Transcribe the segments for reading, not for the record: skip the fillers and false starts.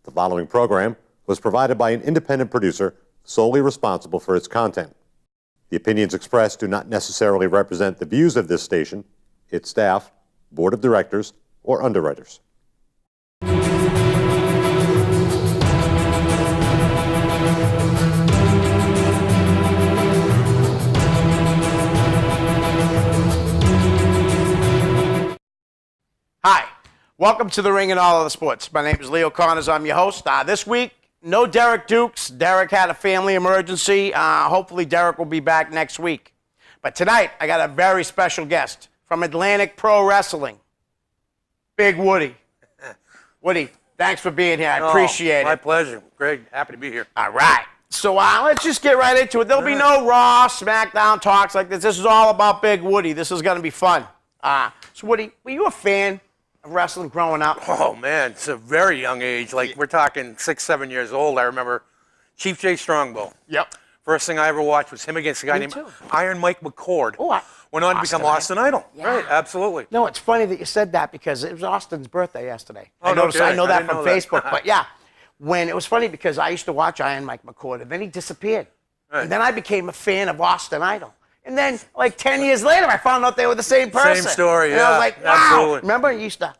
The following program was provided by an independent producer solely responsible for its content. The opinions expressed do not necessarily represent the views of this station, its staff, board of directors, or underwriters. Hi, welcome to the Ring and All of the Sports. My name is Leo Connors. I'm your host. This week, no Derek Dukes. Derek had a family emergency. Hopefully, Derek will be back next week. But tonight, I got a very special guest from Atlantic Pro Wrestling, Big Woody. Woody, thanks for being here. I appreciate it. My pleasure. Great. Happy to be here. All right. So let's just get right into it. There'll be no Raw, SmackDown talks like this. This is all about Big Woody. This is going to be fun. So, Woody, were you a fan of wrestling growing up? Oh, man. It's a very young age. Like, we're talking 6, 7 years old. I remember Chief Jay Strongbow. Yep. First thing I ever watched was him against a guy named Iron Mike McCord. Oh, went on to become Austin Idol. Yeah. Right, absolutely. No, it's funny that you said that because it was Austin's birthday yesterday. Oh, I no noticed. I kidding. know I that didn't from know that. Facebook. But yeah, when it was funny because I used to watch Iron Mike McCord and then he disappeared. Right. And then I became a fan of Austin Idol. And then like 10 years later, I found out they were the same person. Same story, and I was yeah, like, wow. absolutely. Remember, he used to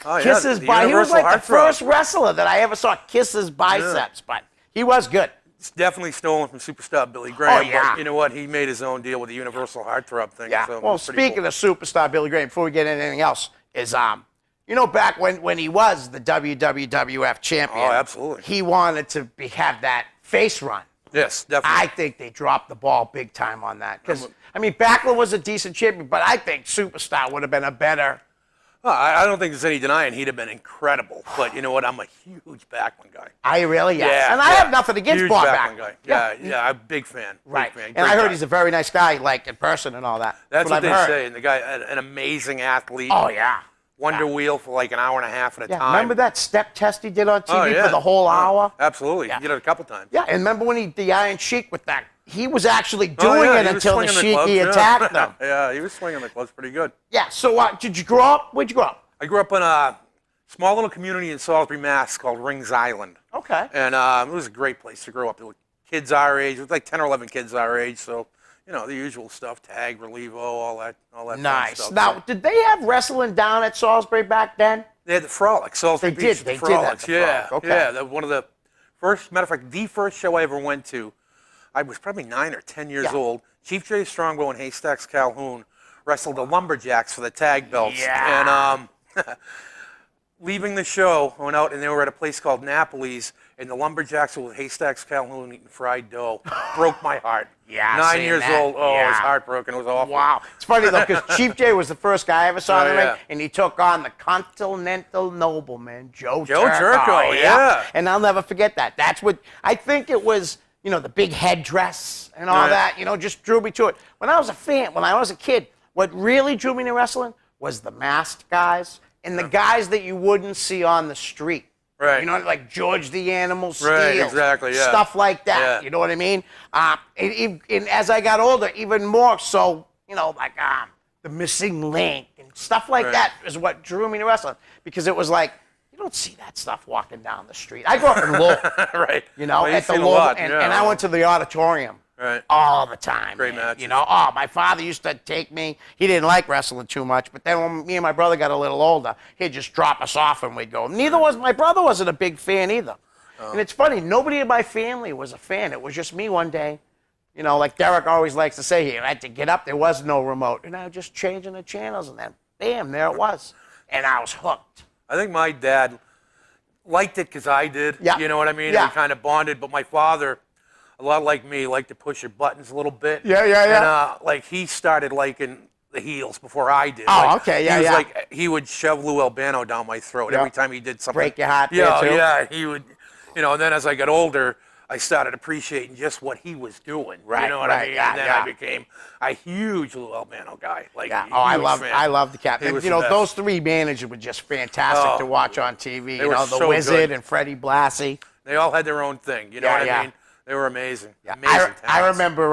Oh, kiss yeah, his the biceps. He was Universal like the Heartthrob. first wrestler that I ever saw kiss his biceps. But he was good. It's definitely stolen from superstar Billy Graham. Oh, yeah. But you know what? He made his own deal with the Universal Heartthrob thing. Yeah. So Well, it's pretty speaking of superstar Billy Graham, before we get into anything else, is you know, back when he was the WWF champion. Oh, absolutely. He wanted to have that face run. Yes, definitely. I think they dropped the ball big time on that. Because, I mean, Backlund was a decent champion, but I think Superstar would have been a better. I don't think there's any denying he'd have been incredible. But you know what? I'm a huge Backlund guy. I really, Yeah, and I have nothing against huge Bob Backlund Backlund. guy. Yeah, I'm a big fan. Right. Big fan. And I Great heard guy. he's a very nice guy, like in person and all that. That's what I've they heard. say. And the guy, an amazing athlete. Oh, yeah. Wonder Wheel for like an hour and a half at a Yeah, time. remember that step test he did on TV Oh, yeah. for the whole hour? Absolutely. Yeah. He did it a couple times. Yeah, and remember when the Iron Sheik with that? He was actually Oh, doing yeah, it he was until the swinging Sheik clubs, yeah. attacked them. Yeah, he was swinging the clubs pretty good. Yeah, so did you grow up? Where'd you grow up? I grew up in a small little community in Salisbury, Mass called Rings Island. Okay. And it was a great place to grow up. There were kids our age. It was like 10 or 11 kids our age. So, you know, the usual stuff, tag, Relivo, all that fun Nice. stuff. Now, did they have wrestling down at Salisbury back then? They had the Frolics. Salisbury They Beach, did. the They did have Frolics. the Yeah, Frolics. Okay. yeah. One of the first, matter of fact, the first show I ever went to, I was probably 9 or 10 years old. Chief Jay Strongbow and Haystacks Calhoun wrestled the Lumberjacks for the tag belts. Yeah. And leaving the show, I went out and they were at a place called Napoli's, and the Lumberjacks were with Haystacks Calhoun eating fried dough. Broke my heart. Yeah, 9 seeing years that. old. Oh, I was Yeah. heartbroken. It was awful. Wow. It's funny, though, because Chief Jay was the first guy I ever saw in the ring, yeah. and he took on the Continental Nobleman, Joe Turco, yeah. And I'll never forget that. That's what, I think it was, you know, the big headdress and all Right. that, you know, just drew me to it. When I was a fan, when I was a kid, what really drew me to wrestling was the masked guys and the guys that you wouldn't see on the street. Right. You know, like George the Animal Steel. Right, exactly, yeah. Stuff like that. Yeah. You know what I mean? And as I got older, even more so, you know, like the Missing Link and stuff like Right. that is what drew me to wrestling. Because it was like, you don't see that stuff walking down the street. I grew up in Lowell, Right. you know, Well, you've at the seen a Lowell, lot, and yeah. I went to the auditorium. Right. All the time. Great man. matches. You know, my father used to take me. He didn't like wrestling too much, but then when me and my brother got a little older, he'd just drop us off and we'd go. My brother wasn't a big fan either. Oh. And it's funny, nobody in my family was a fan. It was just me one day. You know, like Derek always likes to say here, I had to get up, there was no remote. And I was just changing the channels, and then, bam, there it was. And I was hooked. I think my dad liked it because I did. Yeah. You know what I mean? Yeah. We kind of bonded. But my father, a lot like me, liked to push your buttons a little bit. Yeah. And like he started liking the heels before I did. Oh, Like, okay, yeah, He was yeah. like, he would shove Lou Albano down my throat Yeah. every time he did something. Break your heart there, Yeah, too. yeah. He would, you know. And then as I got older, I started appreciating just what he was doing. Right, You know what right, I mean? yeah, and then yeah. I became a huge Lou Albano guy. Like, Yeah. a Oh, huge fan. I love the captain. He was You the know, best. those three managers were just fantastic Oh. to watch on TV. You were know, the so Wizard good. and Freddie Blassie. They all had their own thing. You know Yeah, what yeah. I mean? They were amazing. Yeah. Amazing I talents. remember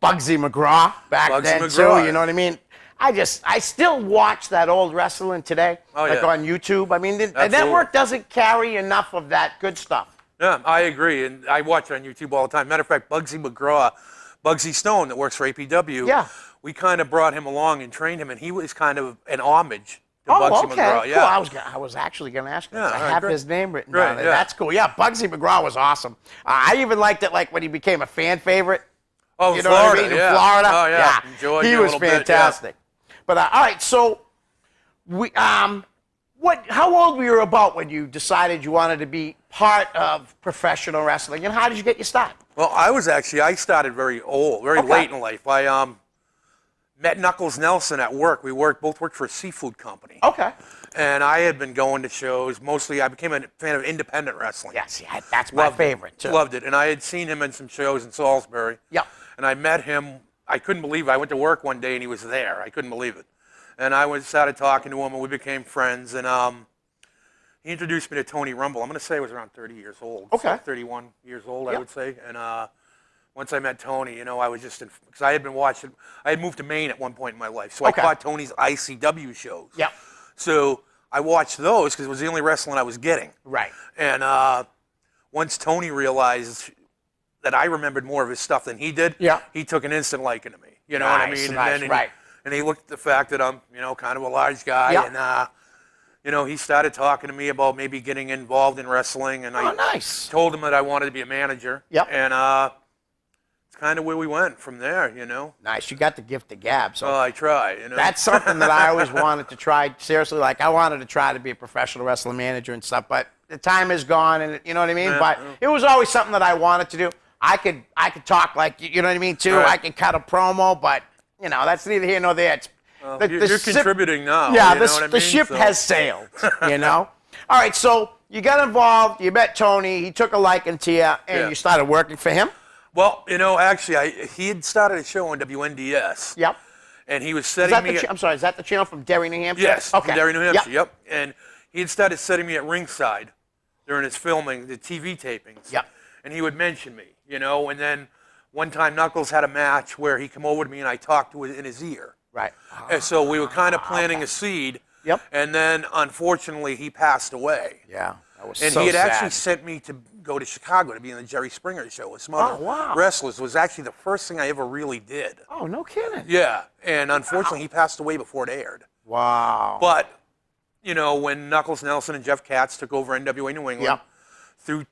Bugsy McGraw back Bugsy then McGraw. too. You know what I mean? I still watch that old wrestling today, like yeah. on YouTube. I mean, the Absolutely. network doesn't carry enough of that good stuff. Yeah, I agree, and I watch it on YouTube all the time. Matter of fact, Bugsy Stone, that works for APW, Yeah. we kind of brought him along and trained him, and he was kind of an homage to Oh, Bugsy okay, McGraw. cool. Yeah. I was actually going to ask him. Yeah, 'Cause I all right, have great. his name written Great, down there. yeah. That's cool. Yeah, Bugsy McGraw was awesome. I even liked it, like when he became a fan favorite. Oh, You in know what I Florida, mean? yeah. In Florida. Oh, yeah. Enjoyed he it a was little bit, yeah. fantastic. But all right, so we how old were you about when you decided you wanted to be part of professional wrestling, and how did you get your start? Well, I started very old, very Okay. late in life. I met Knuckles Nelson at work. We both worked for a seafood company. Okay. And I had been going to shows. Mostly, I became a fan of independent wrestling. Yes, yeah, that's my Loved it. favorite too. Loved it. And I had seen him in some shows in Salisbury. Yeah. And I met him. I couldn't believe it. I went to work one day and he was there. I couldn't believe it. And I started talking to him and we became friends. And he introduced me to Tony Rumble. I'm going to say I was around 30 years old. Okay. So 31 years old, I Yeah. would say. And once I met Tony, I was just, because I had been watching, I had moved to Maine at one point in my life. So Okay. I caught Tony's ICW shows. Yeah. So I watched those because it was the only wrestling I was getting. Right. And once Tony realized that I remembered more of his stuff than he did, Yeah. he took an instant liking to me. You know what I Nice, mean? nice, and then right. and he looked at the fact that I'm, kind of a large guy. Yeah. And, he started talking to me about maybe getting involved in wrestling. And Oh, I nice. told him that I wanted to be a manager. Yep. And it's kind of where we went from there, Nice. You got the gift of gab. So Oh, I try, that's something that I always wanted to try. Seriously, like I wanted to try to be a professional wrestling manager and stuff, but the time is gone, and you know what I mean. Yeah, But yeah. it was always something that I wanted to do. I could talk like you know what I mean too. Right. I could cut a promo, but that's neither here nor there. It's, you're ship- contributing now. Yeah, you know what I the mean? ship So- has sailed. All right, so you got involved. You met Tony. He took a liking to you, and Yeah. you started working for him. Well, actually, he had started a show on WNDS. Yep. And he was Is setting that me. I'm sorry. Is that the channel from Derry, New Hampshire? Yes, Okay. from Derry, New Hampshire. Yep. Yep. And he had started setting me at ringside during his filming, the TV tapings. Yep. And he would mention me, And then one time Knuckles had a match where he come over to me and I talked to in his ear. Right. And so we were kind of planting a seed. Yep. And then unfortunately he passed away. Yeah. That was And so he had sad. actually sent me to go to Chicago to be in the Jerry Springer show with some other wow. wrestlers. It was actually the first thing I ever really did. Oh, no kidding. Yeah. And unfortunately he passed away before it aired. Wow. But, when Knuckles Nelson and Jeff Katz took over NWA New England, Yep. through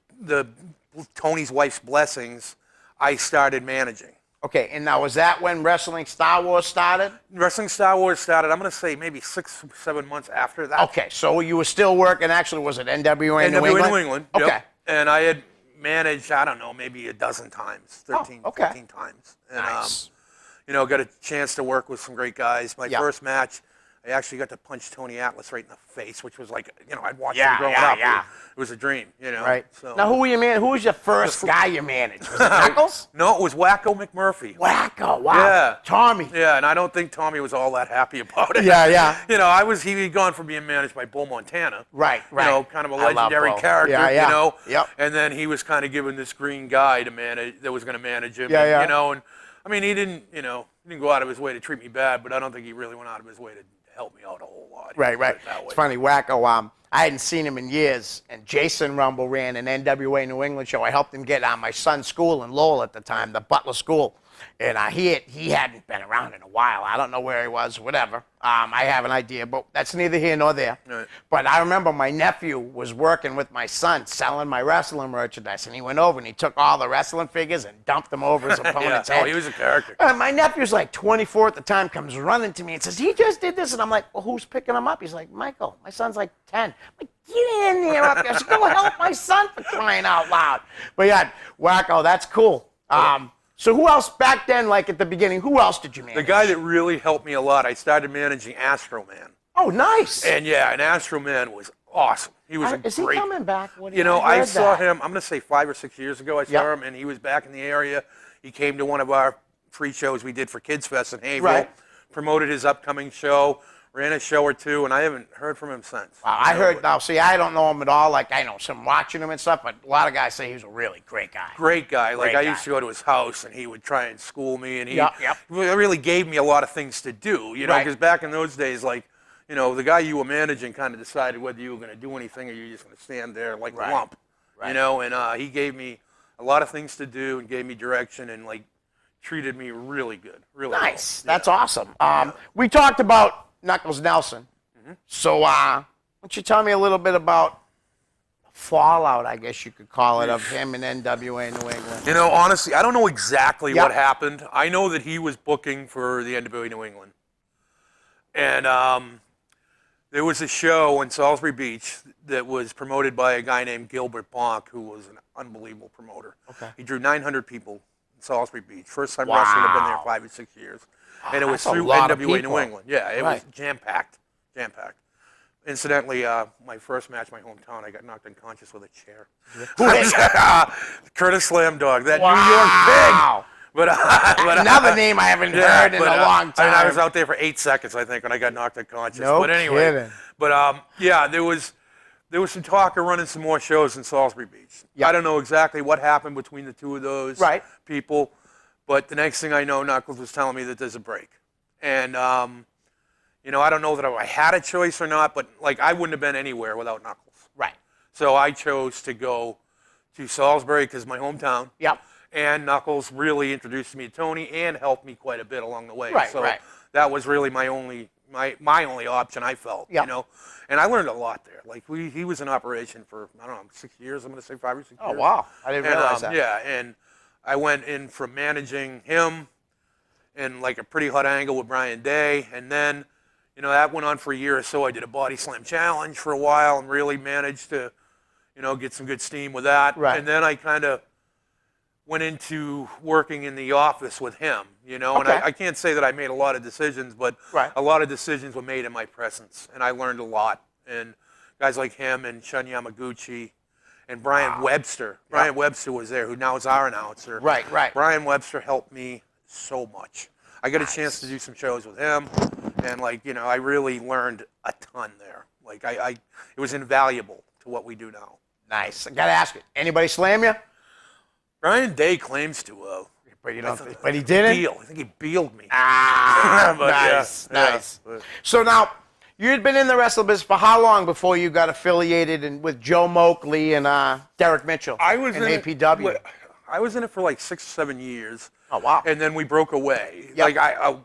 Tony's wife's blessings, I started managing. Okay, and now was that when Wrestling Star Wars started? Wrestling Star Wars started, I'm going to say maybe 6 or 7 months after that. Okay, so you were still working, actually, was it NWA New NWA England? New England. Okay. Yep. And I had managed, I don't know, maybe a dozen times, 13, okay. 14 times. And, Nice. got a chance to work with some great guys. My Yeah. first match, I actually got to punch Tony Atlas right in the face, which was like, I'd watched Yeah, him growing yeah, up. yeah. It was a dream, Right. So. Now, who was your first guy you managed? Was it Knuckles? No, it was Wacko McMurphy. Wacko, wow. Yeah. Tommy. Yeah, and I don't think Tommy was all that happy about it. Yeah, yeah. He had gone from being managed by Bull Montana. Right, right. Kind of a I love legendary Bull. character, Yeah, yeah. Yep. And then he was kind of given this green guy to manage, that was going to manage him. Yeah, and, yeah. and I mean, he didn't go out of his way to treat me bad, but I don't think he really went out of his way to help me out a whole lot. Right, right. Put it that way. It's funny, Wacko, I hadn't seen him in years, and Jason Rumble ran an NWA New England show. I helped him get my son's school in Lowell at the time, the Butler School. And he hadn't been around in a while. I don't know where he was, whatever. I have an idea, but that's neither here nor there. Right. But I remember my nephew was working with my son selling my wrestling merchandise, and he went over and he took all the wrestling figures and dumped them over his opponent's Yeah. head. Oh, he was a character. And my nephew's like 24 at the time, comes running to me and says, he just did this. And I'm like, well, who's picking him up? He's like, Michael. My son's like 10. I'm like, get in there up there. I said, go help my son for crying out loud. But yeah, Wacko, that's cool. So who else back then, like at the beginning, who else did you manage? The guy that really helped me a lot, I started managing Astro Man. Oh, nice. And Astro Man was awesome. He was Is great. he coming back? I saw that. him, I'm going to say 5 or 6 years ago, I saw Yep. him, and he was back in the area. He came to one of our free shows we did for Kids Fest in Haverhill, Right. promoted his upcoming show, ran a show or two, and I haven't heard from him since. I heard now. See, I don't know him at all. Like I know some watching him and stuff, but a lot of guys say he's a really great guy. Great guy. Like Great I guy. used to go to his house, and he would try and school me, and he Yep. really gave me a lot of things to do. You know, Right. because back in those days, like, you know, the guy you were managing kind of decided whether you were going to do anything or you were just going to stand there like Right. a lump. Right. You know, and he gave me a lot of things to do and gave me direction and like treated me really good. Really Nice. well. That's awesome. We talked about Knuckles Nelson. So, why don't you tell me a little bit about fallout, I guess you could call it, of him and NWA New England? You know, honestly, I don't know exactly Yep. what happened. I know that he was booking for the NWA New England. And there was a show in Salisbury Beach that was promoted by a guy named Gilbert Bonk, who was an unbelievable promoter. Okay. He drew 900 people in Salisbury Beach. First time wrestling had been there Wow. 5 or 6 years. And it was That's a through lot of NWA New people. England. Yeah, it was Right. jam-packed. Jam-packed. Incidentally, my first match, my hometown, I got knocked unconscious with a chair. Curtis Slam Dog, that New York Wow. pig. But Another name I haven't heard in a but, long time. I was out there for 8 seconds, I think, when I got knocked unconscious. No but anyway, kidding. But yeah, there was some talk of running some more shows in Salisbury Beach. Yeah. I don't know exactly what happened between the two of those Right. people, but the next thing I know, Knuckles was telling me that there's a break, and you know, I don't know that I had a choice or not, but like I wouldn't have been anywhere without Knuckles. Right. So I chose to go to Salisbury because my hometown. Yep. And Knuckles really introduced me to Tony and helped me quite a bit along the way. Right, so right. that was really my only option, I felt. Yep. You know, and I learned a lot there. Like he was in operation for I don't know 6 years. I'm going to say 5 or 6 Oh, years. wow. I didn't And, realize that. Yeah, and I went in from managing him in like a pretty hot angle with Brian Day, and then, you know, that went on for a year or so. I did a body slam challenge for a while and really managed to, you know, get some good steam with that. Right. And then I kind of went into working in the office with him, you know, and Okay. I can't say that I made a lot of decisions, but Right. a lot of decisions were made in my presence, and I learned a lot. And guys like him and Shun Yamaguchi and Brian Webster. Brian Webster was there, who now is our announcer. Right, right. Brian Webster helped me so much. I got a chance to do some shows with him, and like, you know, I really learned a ton there. Like it was invaluable to what we do now. Nice. I got to ask you, anybody slam you? Brian Day claims to But, you know, but he didn't? Beal. I think he bealed me. Ah, But, yeah, nice, yeah. nice. So now, you had been in the wrestling business for how long before you got affiliated with Joe Moakley and Derek Mitchell I was in in APW? I was in it for like 6 or 7 years. Oh, wow. And then we broke away. Yep. Like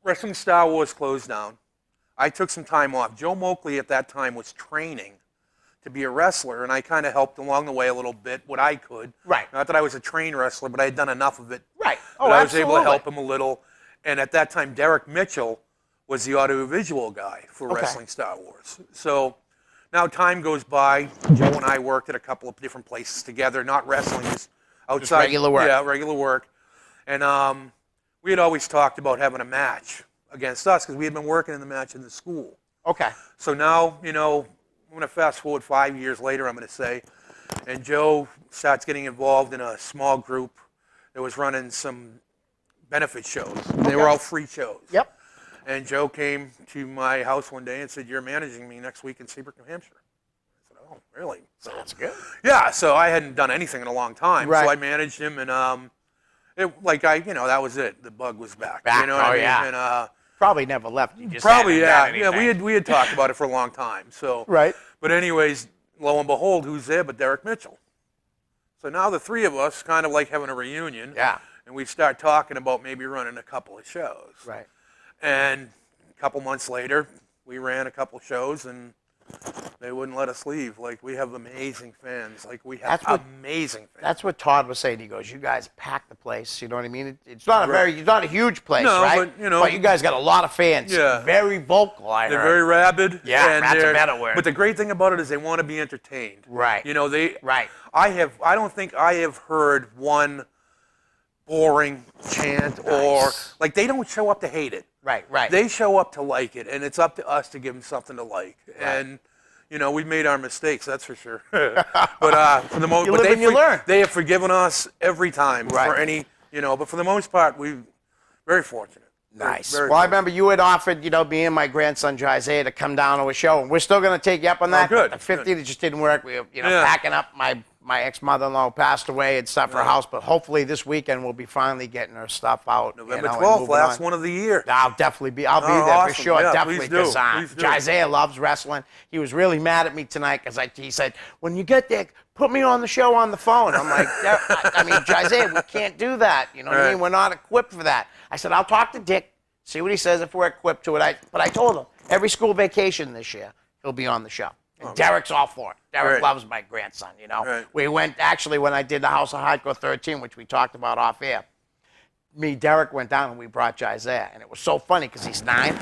Wrestling Star Wars closed down. I took some time off. Joe Moakley at that time was training to be a wrestler, and I kind of helped along the way a little bit, what I could. Right. Not that I was a trained wrestler, but I had done enough of it. Right. But Oh, I was able to absolutely. help him a little. And at that time, Derek Mitchell was the audiovisual guy for Okay. Wrestling Star Wars. So now time goes by. Joe and I worked at a couple of different places together, not wrestling, just outside. regular work. Yeah, regular work. And we had always talked about having a match against us because we had been working in the match in the school. Okay. So now, you know, I'm going to fast forward 5 years later, I'm going to say, and Joe starts getting involved in a small group that was running some benefit shows. They were all free shows. Yep. And Joe came to my house one day and said, "You're managing me next week in Seabrook, New Hampshire." I said, "Oh, really?" So, That's good. yeah, so I hadn't done anything in a long time. Right. So I managed him, and that was it. The bug was back. Back, You know what I mean? yeah. And Probably never left. You just probably, hadn't yeah. done Yeah, anything. we had talked about it for a long time. So Right. But anyways, lo and behold, who's there but Derek Mitchell? So now the three of us kind of like having a reunion. Yeah. And we start talking about maybe running a couple of shows. Right. And a couple months later, we ran a couple shows, and they wouldn't let us leave. Like, we have amazing fans. Like, we have That's what- amazing fans. That's what Todd was saying. He goes, "You guys pack the place." You know what I mean? It's not it's not a huge place, No, right? but, you know- but you guys got a lot of fans. Yeah. Very vocal. I They're heard. very rabid. Yeah, and that's a they're- better word. But the great thing about it is they want to be entertained. Right. You know, Right. I don't think I have heard one boring chant or, like, they don't show up to hate it. Right. Right. They show up to like it, and it's up to us to give them something to like. And, you know, we've made our mistakes, that's for sure. But for the most You live and you learn. They have forgiven us every time Right. for any, you know, but for the most part, we're very fortunate. Nice. Very Well, I close. remember you had offered, me and my grandson, Isaiah, to come down to a show, and we're still going to take you up on that. good, The 50, it just didn't work. We were, Yeah. packing up. My ex-mother-in-law passed away and stuff for her house, but hopefully this weekend we'll be finally getting her stuff out. November and 12th, moving last on. one of the year. I'll be there awesome. for sure, Yeah, definitely, please do. because Please do. Isaiah loves wrestling. He was really mad at me tonight because he said, when you get there, put me on the show on the phone. I'm like, yeah, I mean, Isaiah, we can't do that. You know what I mean? Right. We're not equipped for that. I said, I'll talk to Dick, see what he says if we're equipped to it. But I told him, every school vacation this year, he'll be on the show. And Derek's all for it. Derek Right. loves my grandson, Right. We went, actually, when I did the House of Hardcore 13, which we talked about off air, Derek went down and we brought Isaiah. And it was so funny because he's 9.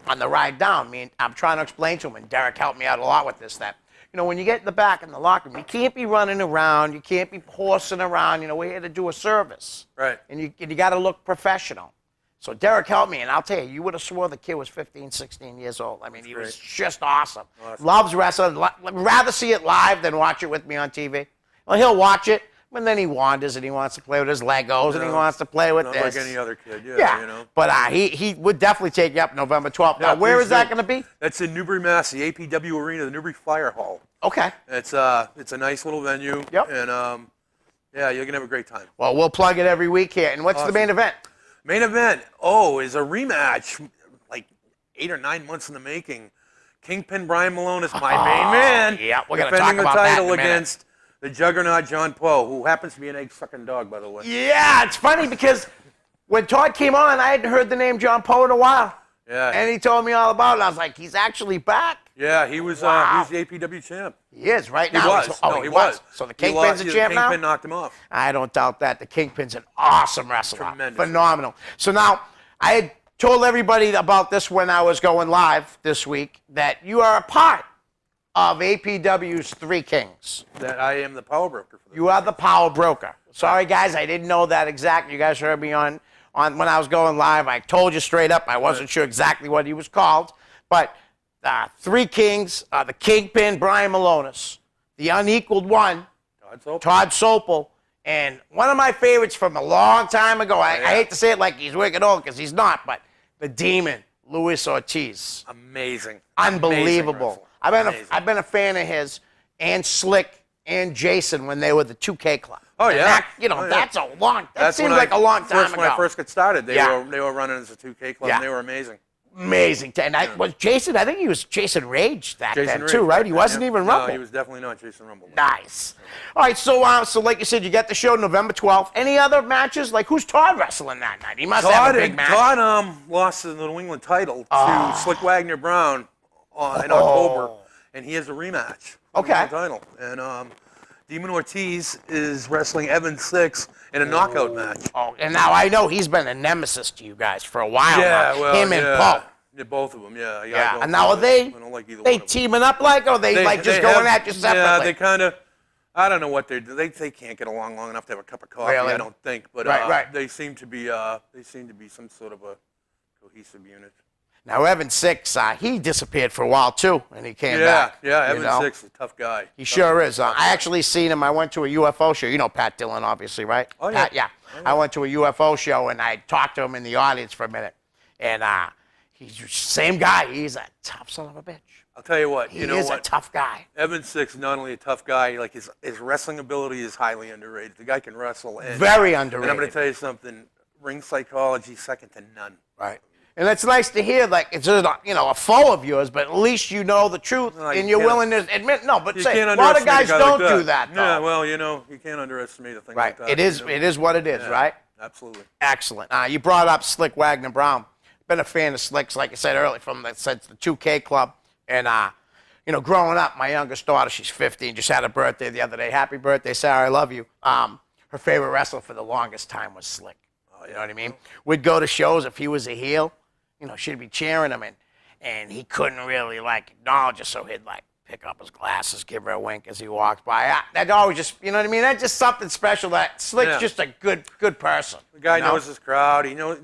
On the ride down, I'm trying to explain to him, and Derek helped me out a lot with this, that, when you get in the back in the locker room, you can't be running around. You can't be horsing around. We're here to do a service. Right. And you got to look professional. So Derek helped me, and I'll tell you, you would have swore the kid was 15, 16 years old. I mean, he was just awesome. Loves wrestling. Rather see it live than watch it with me on TV. Well, he'll watch it, but then he wanders and he wants to play with his Legos and he wants to play with Not this. like any other kid, Yeah, but he would definitely take you up November 12th. Now, where please is that do. going to be? That's in Newbury, Mass, the APW Arena, the Newbury Fire Hall. Okay. It's a nice little venue. Yep. And yeah, you're gonna have a great time. Well, we'll plug it every week here. And what's the main event? Main event, is a rematch, like 8 or 9 months in the making. Kingpin Brian Malone is my main man. yeah, we're gonna defending talk about the that title in a minute. against the juggernaut John Poe, who happens to be an egg-sucking dog, by the way. Yeah, it's funny because when Todd came on, I hadn't heard the name John Poe in a while. Yeah. And he told me all about it. I was like, he's actually back. Yeah, he was Wow. the APW champ. He is right He now. was. He was. So the Kingpin's a champ now? Kingpin knocked him off. I don't doubt that. The Kingpin's an awesome wrestler. Tremendous. Phenomenal. So now, I had told everybody about this when I was going live this week, that you are a part of APW's Three Kings. That I am the power broker for this. You are the power broker. Sorry, guys, I didn't know that exactly. You guys heard me on when I was going live. I told you straight up. I wasn't sure exactly what he was called. But Three Kings, the Kingpin, Brian Malonis, the unequaled one, Todd Sopel, and one of my favorites from a long time ago. I hate to say it like he's wicked old because he's not, but the Demon, Luis Ortiz. Amazing. Unbelievable. Amazing. I've been a fan of his, and Slick and Jason when they were the 2K Club. Oh, And yeah. that's a long. That That's seems when like a long time ago. When I first got started, they Yeah. were running as a 2K club, Yeah. and they were amazing. Amazing. And was Jason, I think he was Jason Rage back Jason then Rage too, right? back He then, wasn't yeah. even Rumble. No, he was definitely not Jason Rumble. Nice. All right, so like you said, you get the show November 12th. Any other matches? Like, who's Todd wrestling that night? He must have a big match. Todd lost the New England title to Slick Wagner Brown in October, and he has a rematch. for the Okay. New England title. And Demon Ortiz is wrestling Evan Six in a knockout match. Oh, and now I know he's been a nemesis to you guys for a while Yeah, now. well, Him and yeah. Poe. Yeah, both of them, yeah. Yeah, I don't and now are I they don't like either they one of them. teaming up like, or they like just going at you separately? Yeah, they kind of. I don't know what they're. They can't get along long enough to have a cup of coffee. Really? I don't think, but Right. they seem to be. They seem to be some sort of a cohesive unit. Now Evan Six, he disappeared for a while too, and he came back. Yeah. you Evan know? Six is a tough guy. He sure is. I actually seen him. I went to a UFO show. You know Pat Dillon, obviously, right? Oh, yeah. Pat, yeah. I went to a UFO show, and I talked to him in the audience for a minute. And he's the same guy. He's a tough son of a bitch. I'll tell you what. He You know is what? a tough guy. Evan Six is not only a tough guy, like his wrestling ability is highly underrated. The guy can wrestle. And, Very And underrated. I'm going to tell you something. Ring psychology, second to none. Right. And it's nice to hear, like, it's just, a foe of yours, but at least you know the truth No, you and you're can't- willing to admit. No, but You say, can't a lot of underestimate guys a guy don't like do that, though. Yeah, well, you can't underestimate a thing right. like that. It is. you know? It is what it is, Yeah, right? Absolutely. Excellent. You brought up Slick Wagner Brown. Been a fan of Slicks, like I said earlier, since the 2K Club. And, growing up, my youngest daughter, she's 15, just had a birthday the other day. Happy birthday, Sarah. I love you. Her favorite wrestler for the longest time was Slick. You know what I mean? We'd go to shows if he was a heel. She'd be cheering him, and he couldn't really, acknowledge her, so he'd, pick up his glasses, give her a wink as he walked by. That always just, you know what I mean? That's just something special. That Slick's Yeah. just a good person. The guy you know? knows his crowd. He knows.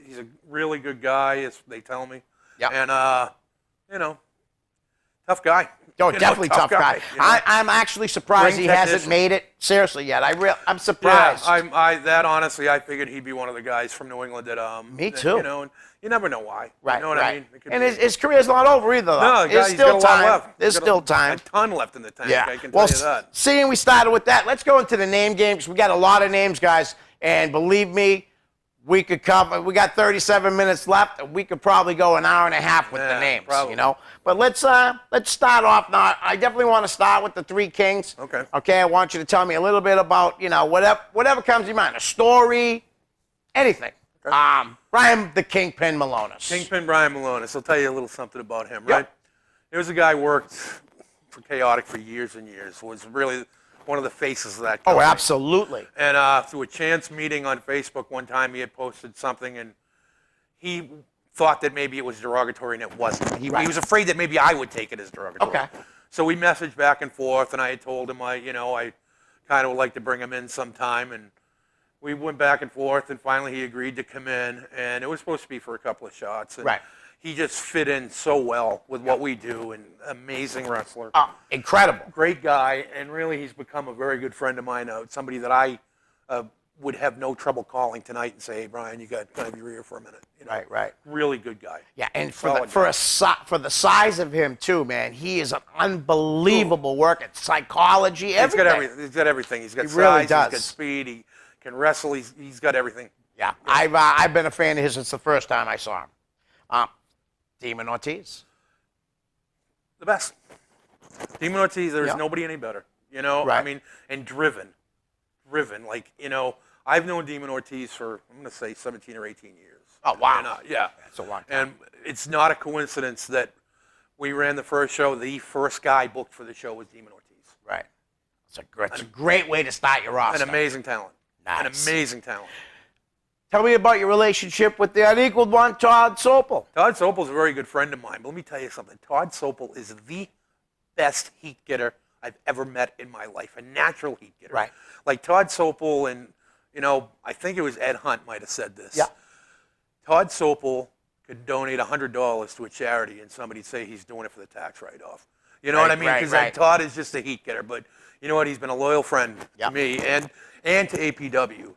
He's a really good guy, as they tell me. Yep. And to Tough guy. Oh, You know, definitely tough guy. you know. I'm actually surprised Ring he hasn't technician. made it seriously yet. I'm Yeah, surprised. that honestly, I figured he'd be one of the guys from New England that Me that, too. You know, and you never know why. Right, You know what right. I mean? It could And be- his career's not over either, though. no, There's he's still got a lot time. left. There's He's got still time. A ton left in the tank. Yeah. I can Well, tell you that. seeing we started with that, let's go into the name game because we got a lot of names, guys. And believe me, we could cover. We got 37 minutes left, and we could probably go an hour and a half with the Yeah, names. probably. You know. But let's start off now. I definitely want to start with the three kings. Okay. Okay. I want you to tell me a little bit about whatever comes to your mind, a story, anything. Brian the Kingpin Malonis. Kingpin Brian Malonis. I'll tell you a little something about him, right? There was a guy who worked for Chaotic for years and years. Was really one of the faces of that Oh, company. absolutely. And through a chance meeting on Facebook one time, he had posted something, and he thought that maybe it was derogatory, and it wasn't. He was afraid that maybe I would take it as derogatory. Okay. So we messaged back and forth, and I had told him I kind of would like to bring him in sometime, and we went back and forth, and finally he agreed to come in, and it was supposed to be for a couple of shots. And Right. He just fit in so well with what we do, and amazing wrestler. Oh, incredible. Great guy, and really he's become a very good friend of mine. Somebody that I would have no trouble calling tonight and say, "Hey, Brian, you got to be here for a minute." You know? Right. Really good guy. Yeah, and Solid for the size of him too, man, he is an unbelievable work at psychology. He's Everything. got everything. He's got everything. He's got He size. really He's does. got speed. He can wrestle. He's got everything. Yeah, I've been a fan of his since the first time I saw him. Demon Ortiz. The best. Demon Ortiz. There's Yeah. nobody any better. You know. Right. I mean, and driven. Like I've known Demon Ortiz for I'm going to say 17 or 18 years. Oh, wow. And, yeah. That's a long time. And it's not a coincidence that we ran the first show. The first guy booked for the show was Demon Ortiz. Right. It's a great way to start your roster. An amazing talent. An Nice. amazing talent. Tell me about your relationship with the unequaled one, Todd Sopel. Todd Sopel's a very good friend of mine. But let me tell you something. Todd Sopel is the best heat getter I've ever met in my life. A natural heat getter. Right. Like Todd Sopel and, I think it was Ed Hunt might have said this. Yeah. Todd Sopel could donate $100 to a charity and somebody'd say he's doing it for the tax write-off. You know what I mean? Because Todd is just a heat getter. But you know what? He's been a loyal friend to me and to APW.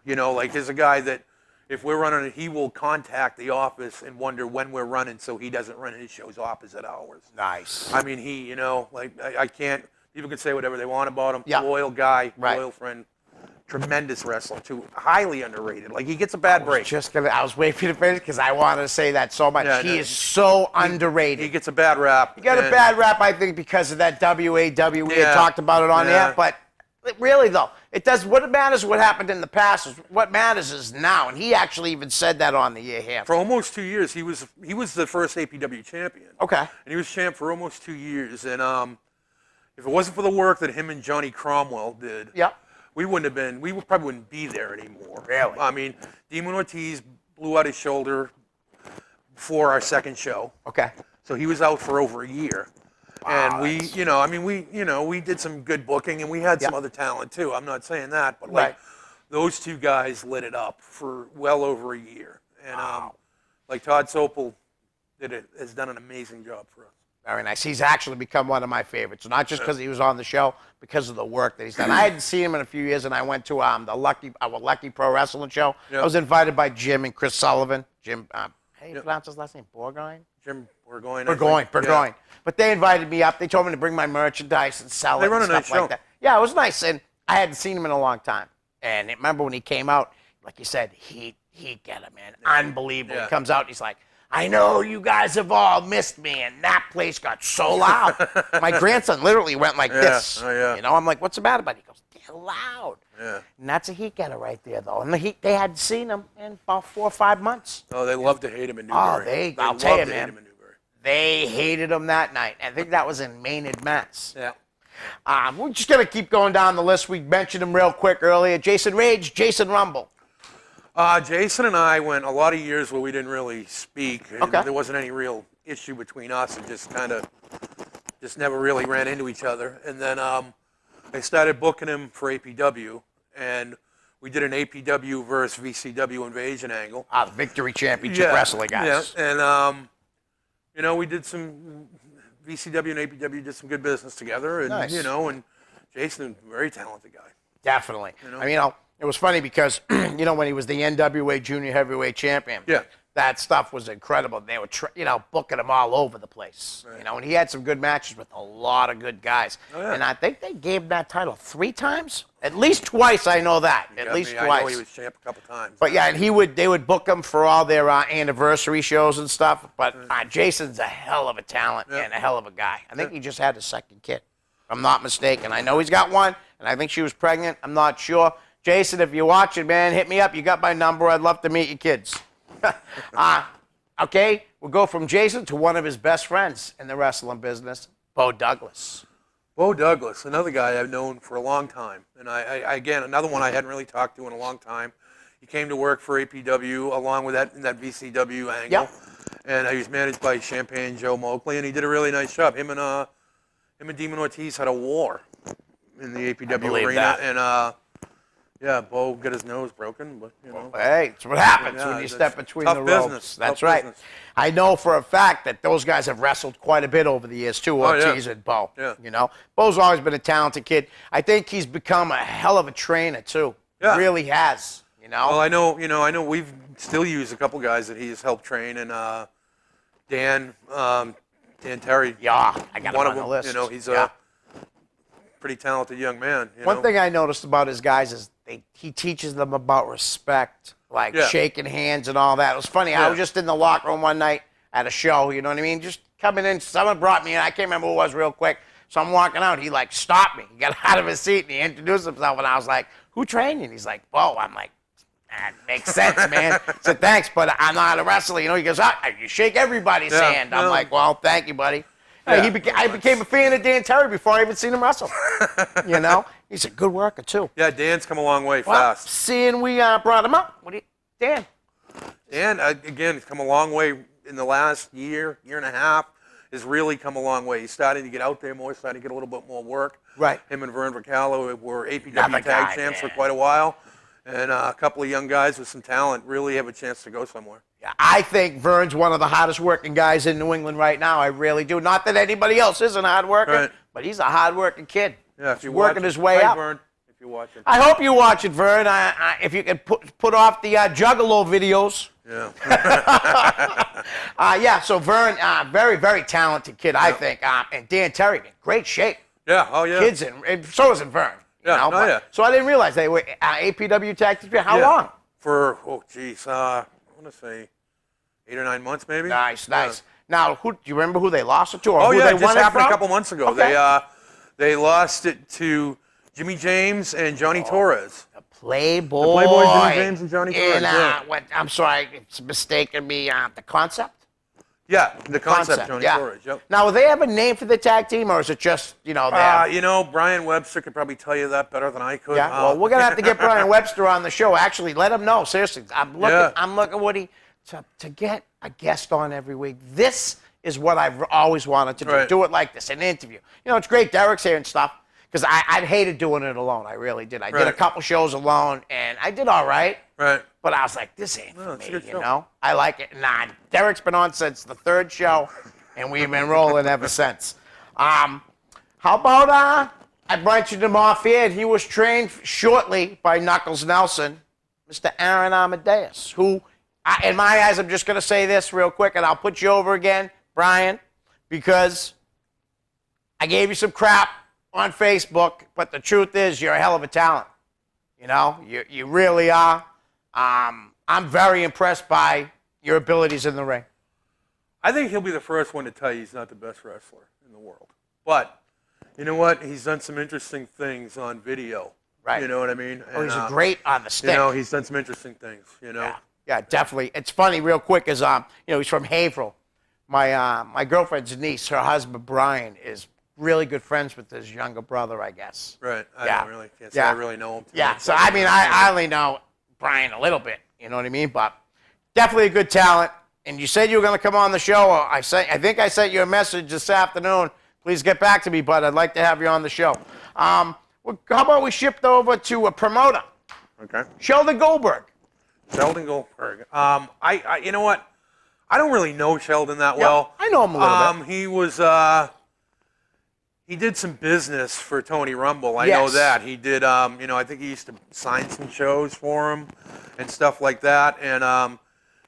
There's a guy that if we're running it, he will contact the office and wonder when we're running so he doesn't run his shows opposite hours. Nice. I mean, I can't, people can say whatever they want about him. Yeah. Loyal guy, Right. loyal friend, tremendous wrestler too, highly underrated. Like he gets a bad break. I was waiting for you to finish because I wanted to say that so much. Yeah, he no, is so underrated. He gets a bad rap. He got a bad rap, I think, because of that WAW. We had talked about it on Yeah. there, but really, though, it does. What matters what happened in the past is what matters is now, and he actually even said that on the year here. For almost 2 years, he was the first APW champion. Okay. And he was champ for almost 2 years. And if it wasn't for the work that him and Johnny Cromwell did, Yep. we probably wouldn't be there anymore. Really? I mean, Demon Ortiz blew out his shoulder before our second show. Okay. So he was out for over a year. And we did some good booking and we had some other talent too. I'm not saying that, but Right. those two guys lit it up for well over a year. And Todd Sopel has done an amazing job for us. Very nice. He's actually become one of my favorites, not just because he was on the show, because of the work that he's done. I hadn't seen him in a few years, and I went to our Lucky Pro Wrestling show. Yep. I was invited by Jim and Chris Sullivan. Jim, how do you pronounce his last name? Burgoyne? Jim Burgoyne. Burgoyne. But they invited me up. They told me to bring my merchandise and sell it. They run and a nice stuff like show. that. Yeah, it was nice, and I hadn't seen him in a long time. And remember when he came out, like you said, heat getter, man, unbelievable. Yeah. He comes out, and he's like, I know you guys have all missed me, and that place got so loud. My grandson literally went like this. Oh, yeah. I'm like, what's the matter, buddy? He goes, they're loud. Yeah. And that's a heat getter right there, though. And they hadn't seen him in about 4 or 5 months. Oh, they love to hate him in Newbury. I'll tell you, love to hate man. him in Newbury. They hated him that night. I think that was in Maynard, Mass. Yeah. We're just going to keep going down the list. We mentioned him real quick earlier. Jason Rage, Jason Rumble. Jason and I went a lot of years where we didn't really speak. And Okay. There wasn't any real issue between us. It just never really ran into each other. And then I started booking him for APW, and we did an APW versus VCW Invasion angle. The Victory Championship Wrestling guys. Yeah, and we did some VCW and APW did some good business together, and Nice. and Jason, very talented guy. Definitely. I mean, it was funny because, when he was the NWA Junior Heavyweight Champion, Yeah. that stuff was incredible. They were, booking him all over the place. Right. And he had some good matches with a lot of good guys. Oh, yeah. And I think they gave him that title 3 times? At least twice, I know that. At least I twice. know he was champ a couple times. But yeah, and they would book him for all their anniversary shows and stuff. But Jason's a hell of a talent and a hell of a guy. I think he just had his second kid, if I'm not mistaken. I know he's got one, and I think she was pregnant. I'm not sure. Jason, if you're watching, man, hit me up. You got my number. I'd love to meet your kids. Okay, we'll go from Jason to one of his best friends in the wrestling business, Bo Douglas. Bo Douglas, another guy I've known for a long time, and I again, another one I hadn't really talked to in a long time. He came to work for APW along with that VCW angle, Yep. and he was managed by Champagne Joe Moakley, and he did a really nice job. Him and Demon Ortiz had a war in the APW believe arena, that. and yeah, Bo got his nose broken, but Hey, it's what happens Yeah, when you it's step between tough the ropes. business, That's tough right. business. I know for a fact that those guys have wrestled quite a bit over the years too, Oh, yeah. Ortiz and Bo. Yeah. Bo's always been a talented kid. I think he's become a hell of a trainer too. Yeah. Really has. Well, I know we've still used a couple guys that he's helped train, and Dan Terry. Yeah, I got him one on of the them. list. He's Yeah. a pretty talented young man. One thing I noticed about his guys is he teaches them about respect, like Yeah. shaking hands and all that. It was funny. I Yeah. was just in the locker room one night at a show, you know what I mean? Just coming in, someone brought me in. I can't remember who it was real quick. So I'm walking out. He stopped me. He got out of his seat and he introduced himself. And I was like, "Who trained you?" And he's like, "Bo." I'm like, "That makes sense, man." I said, "Thanks, but I'm not a wrestler." He goes, "You shake everybody's Yeah, hand." I'm yeah. like, "Well, thank you, buddy." Yeah, I became a fan of Dan Terry before I even seen him wrestle. He's a good worker too. Yeah, Dan's come a long way Well, fast. seeing we brought him up, Dan? Dan, again, he's come a long way in the last year and a half. Has really come a long way. He's starting to get out there more, starting to get a little bit more work. Right. Him and Vern Vercallo were APW Another tag guy, champs for man. quite a while. And a couple of young guys with some talent really have a chance to go somewhere. Yeah, I think Vern's one of the hardest working guys in New England right now. I really do. Not that anybody else isn't hard working, Right. but he's a hard working kid. Yeah, if He's you're working watching, his way hi, up. Vern, if you're watching. I hope you watch it, Vern. If you can put off the Juggalo videos. Yeah. So Vern, very, very talented kid, I think. And Dan Terry, in great shape. Yeah. Oh, yeah. Kids, and so is Vern. Yeah, yeah. So I didn't realize they were APW tag team. How Yeah. long? For, I want to say 8 or 9 months maybe. Nice. Yeah. Now, do you remember who they lost it to? Or Oh, who yeah, they it just won it happened from? a couple months ago. Okay. They lost it to Jimmy James and Johnny Torres. Playboy. The Playboy, Jimmy James, and Johnny Torres, And, yeah. I'm sorry, it's mistaken me. The Concept? Yeah, the concept, Johnny yeah. Torres. Yep. Now, will they have a name for the tag team, or is it just, their... Brian Webster could probably tell you that better than I could. Yeah, well, we're gonna have to get Brian Webster on the show. Actually, let him know. Seriously, I'm looking, Woody, to get a guest on every week. This is what I've always wanted to do. Right. Do it like this, an interview. It's great. Derek's here and stuff. Because I hated doing it alone. I really did. I did a Right. couple shows alone, and I did all right. Right. But I was like, this ain't for it's a me, good show. I like it. Nah, Derek's been on since the 3rd show, and we've been rolling ever since. How about, I mentioned him off here, and he was trained shortly by Knuckles Nelson, Mr. Aaron Amadeus, who, in my eyes, I'm just going to say this real quick, and I'll put you over again, Brian, because I gave you some crap on Facebook, but the truth is you're a hell of a talent. You really are. I'm very impressed by your abilities in the ring. I think he'll be the first one to tell you he's not the best wrestler in the world. But you know what? He's done some interesting things on video. Right. You know what I mean? Oh, he's And, great on the stick. he's done some interesting things. Yeah, definitely. It's funny, real quick, is he's from Haverhill. My girlfriend's niece, her husband Brian, is really good friends with his younger brother, I guess. Right. I Yeah. don't really can't say I really know him. Yeah. So I only know Brian a little bit. You know what I mean? But definitely a good talent. And you said you were going to come on the show. I think I sent you a message this afternoon. Please get back to me, bud. I'd like to have you on the show. How about we shift over to a promoter, Okay. Sheldon Goldberg. Sheldon Goldberg. You know what? I don't really know Sheldon that well. I know him a little bit. He was, he did some business for Tony Rumble. I know Yes. that. He did, I think he used to sign some shows for him and stuff like that. And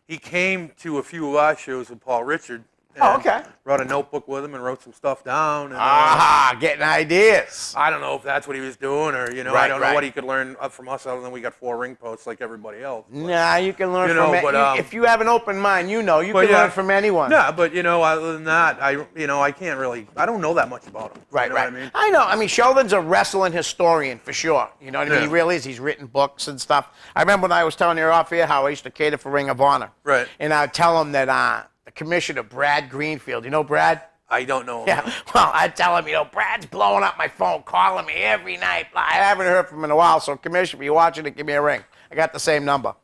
he came to a few of our shows with Paul Richard. Oh, and okay. Brought a notebook with him and wrote some stuff down. And, Aha, getting ideas. I don't know if that's what he was doing, or I Right, don't know right. what he could learn from us, other than we got 4 ring posts like everybody else. But, Nah, you can learn You know, from it. but, If you have an open mind, you can yeah. learn from anyone. Yeah, but other than that, I can't really. I don't know that much about him. Right, you know right. What I mean? I know. I mean, Sheldon's a wrestling historian for sure. You know what I mean? Yeah. He really is. He's written books and stuff. I remember when I was telling you off here how I used to cater for Ring of Honor. Right. And I'd tell him that the commissioner, Brad Greenfield, you know Brad? I don't know. Yeah. Well, I'd tell him, Brad's blowing up my phone, calling me every night. I haven't heard from him in a while, so Commissioner, if you're watching it, give me a ring. I got the same number.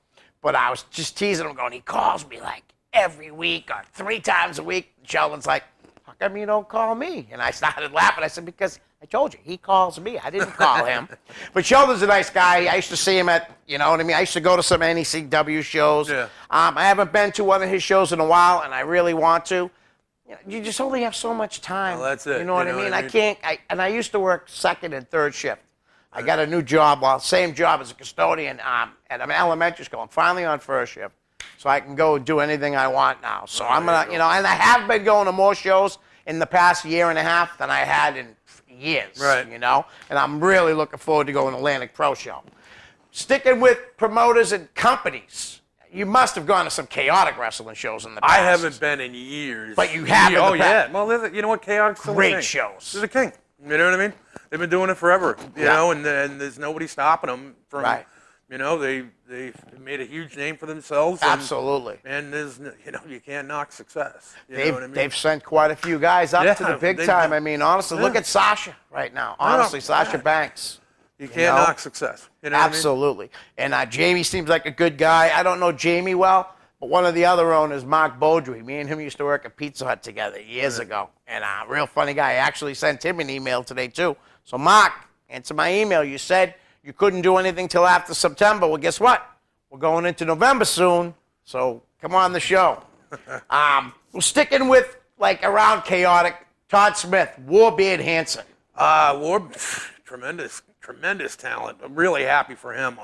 But I was just teasing him, going, he calls me like every week or 3 times a week. Sheldon's like, how come you don't call me? And I started laughing. I said, because I told you, he calls me. I didn't call him. But Sheldon's a nice guy. I used to see him at, you know what I mean? I used to go to some NECW shows. Yeah. I haven't been to one of his shows in a while, and I really want to. You just only have so much time. Well, that's it. You know what I mean? I can't. I used to work second and third shift. I got a new job, same job as a custodian at an elementary school. I'm finally on first shift, so I can go do anything I want now. So I'm gonna, and I have been going to more shows in the past year and a half than I had in years. Right. And I'm really looking forward to going to Atlantic Pro Show. Sticking with promoters and companies. You must have gone to some chaotic wrestling shows in the past. I haven't been in years. But you have in the Oh past. yeah. Well, you know what? Chaotic's still Great the king. shows. They're the king. You know what I mean? They've been doing it forever. You Yeah. know, and there's nobody stopping them from. Right. They made a huge name for themselves. And, Absolutely. And there's, you can't knock success. You know They've, what I mean? they've sent quite a few guys up Yeah, to the big they've time. done- I mean, honestly, look Yeah. at Sasha right now. Honestly, Sasha yeah. Banks. You can't know? knock success. You know what I mean? Absolutely. And Jamie seems like a good guy. I don't know Jamie well, but one of the other owners, Mark Beaudry, me and him used to work at Pizza Hut together years ago. And a real funny guy. I actually sent him an email today, too. So, Mark, answer my email. You said you couldn't do anything till after September. Well, guess what? We're going into November soon, so come on the show. We're sticking with, around chaotic, Todd Smith, Warbeard Hansen. Ward, tremendous talent. I'm really happy for him.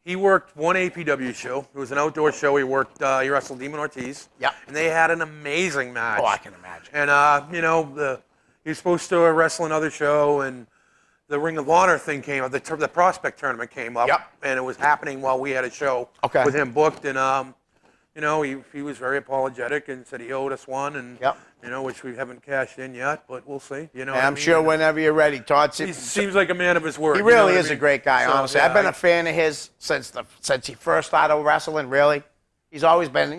He worked one APW show. It was an outdoor show. He wrestled Demon Ortiz. Yeah. And they had an amazing match. Oh, I can imagine. And he was supposed to wrestle another show, and the Ring of Honor thing came up. The Prospect tournament came up. Yep. And it was happening while we had a show Okay. with him booked. And he was very apologetic and said he owed us one, and Yep. which we haven't cashed in yet, but we'll see. And I'm sure whenever you're ready, Todd. He seems like a man of his word. He you know really what I is a mean? great guy, So, honestly. yeah, I've been a fan of his since he first started wrestling, really. He's always been,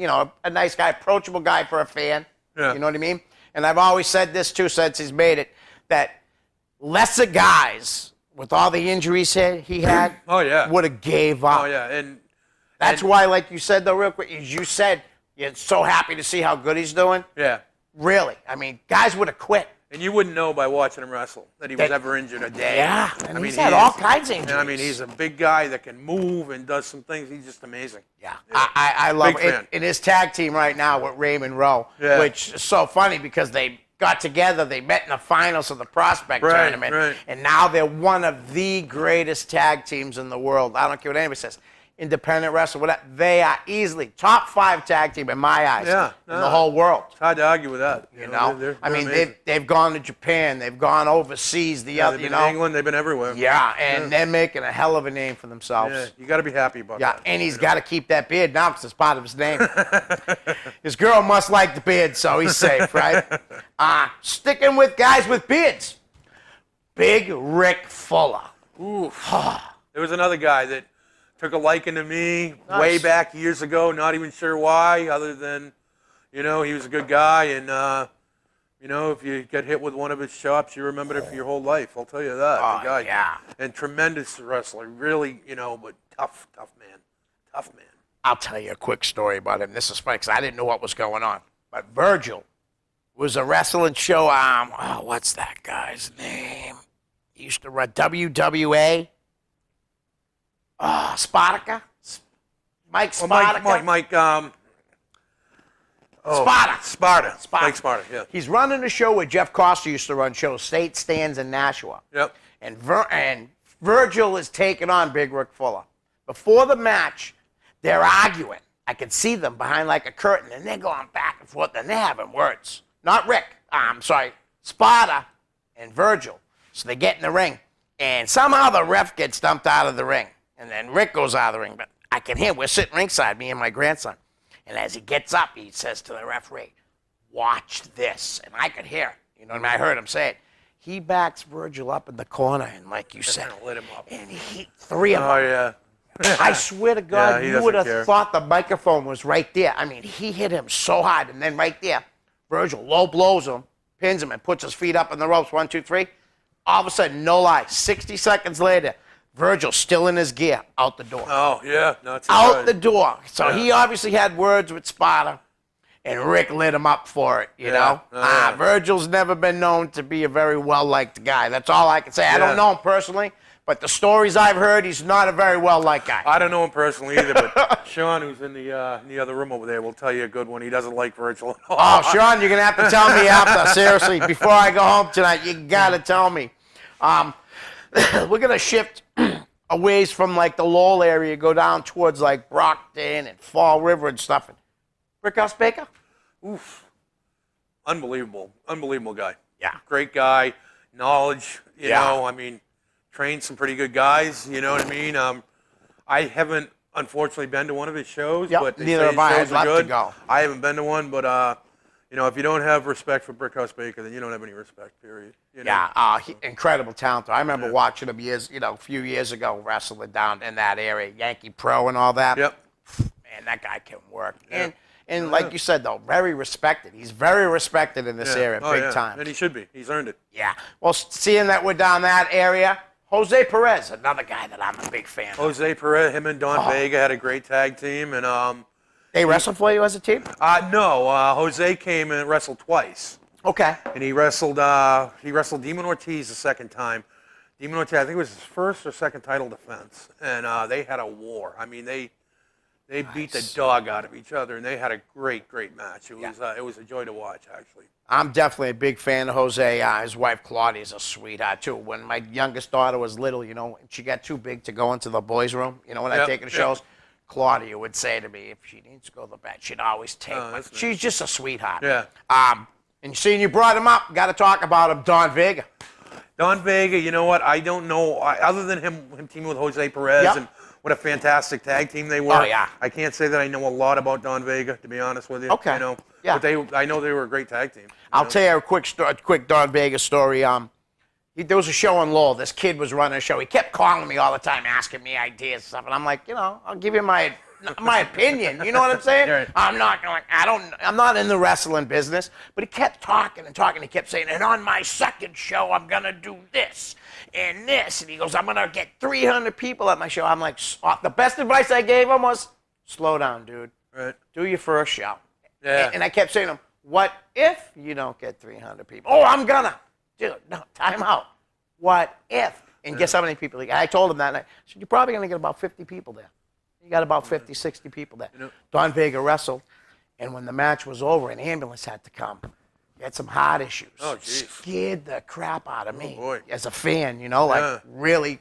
a nice guy, approachable guy for a fan. Yeah. You know what I mean? And I've always said this, too, since he's made it, that lesser guys, with all the injuries he had, Oh, yeah. would have gave up. Oh yeah, and That's why, like you said, though, real quick, as you said, you're so happy to see how good he's doing. yeah, Really. I mean, guys would have quit. and you wouldn't know by watching him wrestle that he was ever injured a day. Yeah. And I mean, he's had he all is- kinds of injuries. And I mean, he's a big guy that can move and does some things. He's just amazing. Yeah, I love Big it. fan. In his tag team right now with Raymond Rowe, Yeah. which is so funny because they got together, they met in the finals of the Prospect Right, tournament, right. and now they're one of the greatest tag teams in the world. I don't care what anybody says. Independent wrestler, whatever. They are easily top 5 tag team in my eyes Yeah, in no. the whole world. It's hard to argue with that. You know, they're I mean, amazing. they've gone to Japan, they've gone overseas. The Yeah, other, they've you been know, in England, they've been everywhere. yeah, and they're making a hell of a name for themselves. Yeah, you got to be happy about Yeah, that. and he's got to keep that beard now because it's part of his name. His girl must like the beard, so he's safe, right? Sticking with guys with beards. Big Rick Fuller. There was another guy that took a liking to me Nice. way back years ago. Not even sure why, other than, he was a good guy. And, if you get hit with one of his chops, you remember it for your whole life. I'll tell you that. Oh, the guy. yeah. And tremendous wrestler. Really, but tough man. Tough man. I'll tell you a quick story about him. This is funny because I didn't know what was going on. But Virgil was a wrestling show. What's that guy's name? He used to run WWA. Spartacus? Mike Well, Spartacus? Mike, Sparta. Sparta. Sparta. Like Sparta, yeah. He's running a show where Jeff Costa used to run shows, State Stands in Nashua. Yep. And Virgil is taking on Big Rick Fuller. Before the match, they're arguing. I can see them behind like a curtain, and they're going back and forth, and they're having words. Not Rick. I'm sorry. Sparta and Virgil. So they get in the ring, and somehow the ref gets dumped out of the ring. And then Rick goes out of the ring. But I can hear, we're sitting ringside, me and my grandson. And as he gets up, he says to the referee, watch this. And I could hear it. You know what I mean? I heard him say it. He backs Virgil up in the corner, and like you said, Lit him up. and he, three of them. Oh, yeah. I swear to God, he you would doesn't have care. thought the microphone was right there. I mean, he hit him so hard, and then right there, Virgil low blows him, pins him, and puts his feet up in the ropes. 1, 2, 3. All of a sudden, no lie, 60 seconds later, Virgil still in his gear, out the door. Oh, yeah. No, it's Out right. the door. So he obviously had words with Sparta, and Rick lit him up for it, you know? Oh, yeah. Virgil's never been known to be a very well-liked guy. That's all I can say. I don't know him personally, but the stories I've heard, he's not a very well-liked guy. I don't know him personally either, but Sean, who's in the other room over there, will tell you a good one. He doesn't like Virgil. Oh, Sean, you're going to have to tell me after. Seriously, before I go home tonight, you got to tell me. We're going to shift a ways from, like, the Lowell area, go down towards, like, Brockton and Fall River and stuff. Brickhouse Baker? Oof. Unbelievable guy. Yeah. Great guy. Knowledge, you Yeah. know, I mean, trained some pretty good guys, you know what I mean? I haven't, unfortunately, been to one of his shows, Yep, but they neither say have I. his I'd shows love are to good. go. I haven't been to one, but, you know, if you don't have respect for Brickhouse Baker, then you don't have any respect, period. You know? Yeah, incredible talent. I remember watching him a few years ago, wrestling down in that area, Yankee Pro and all that. Yep. Man, that guy can work. And like you said, though, very respected. He's very respected in this area, Oh, big yeah. time. And he should be. He's earned it. Yeah. Well, seeing that we're down that area, Jose Perez, another guy that I'm a big fan of. Jose Perez, him and Don Vega had a great tag team, and They wrestled for you as a team? no, Jose came and wrestled twice. Okay. And he wrestled Demon Ortiz the second time. Demon Ortiz, I think it was his first or second title defense, and they had a war. I mean, they beat the dog out of each other, and they had a great match. It was a joy to watch, actually. I'm definitely a big fan of Jose. His wife Claudia is a sweetheart too. When my youngest daughter was little, you know, she got too big to go into the boys' room. You know, when I take her to shows, Claudia would say to me, if she needs to go to the bed, she'd always take me. that's nice. She's just a sweetheart. Yeah. And seeing you brought him up, got to talk about him, Don Vega. Don Vega, you know what? I don't know. Other than him teaming with Jose Perez, Yep. and what a fantastic tag team they were. Oh, yeah. I can't say that I know a lot about Don Vega, to be honest with you. Okay. You know, Yeah. but I know they were a great tag team. I'll tell you a quick Don Vega story. There was a show in Lowell. This kid was running a show. He kept calling me all the time, asking me ideas and stuff. And I'm like, you know, I'll give you my opinion. You know what I'm saying? Right. I'm not in the wrestling business. But he kept talking and talking. He kept saying, and on my second show, I'm gonna do this and this. And he goes, I'm gonna get 300 people at my show. I'm like, the best advice I gave him was, slow down, dude. Right. Do your first show. Yeah. And I kept saying to him, what if you don't get 300 people? Oh, I'm gonna. Dude, no, time out. What if? And guess how many people? I told him that night. I said, you're probably going to get about 50 people there. You got about 50, 60 people there. Don Vega wrestled, and when the match was over, an ambulance had to come. He had some heart issues. Oh, jeez. Scared the crap out of me boy. as a fan, you know, like really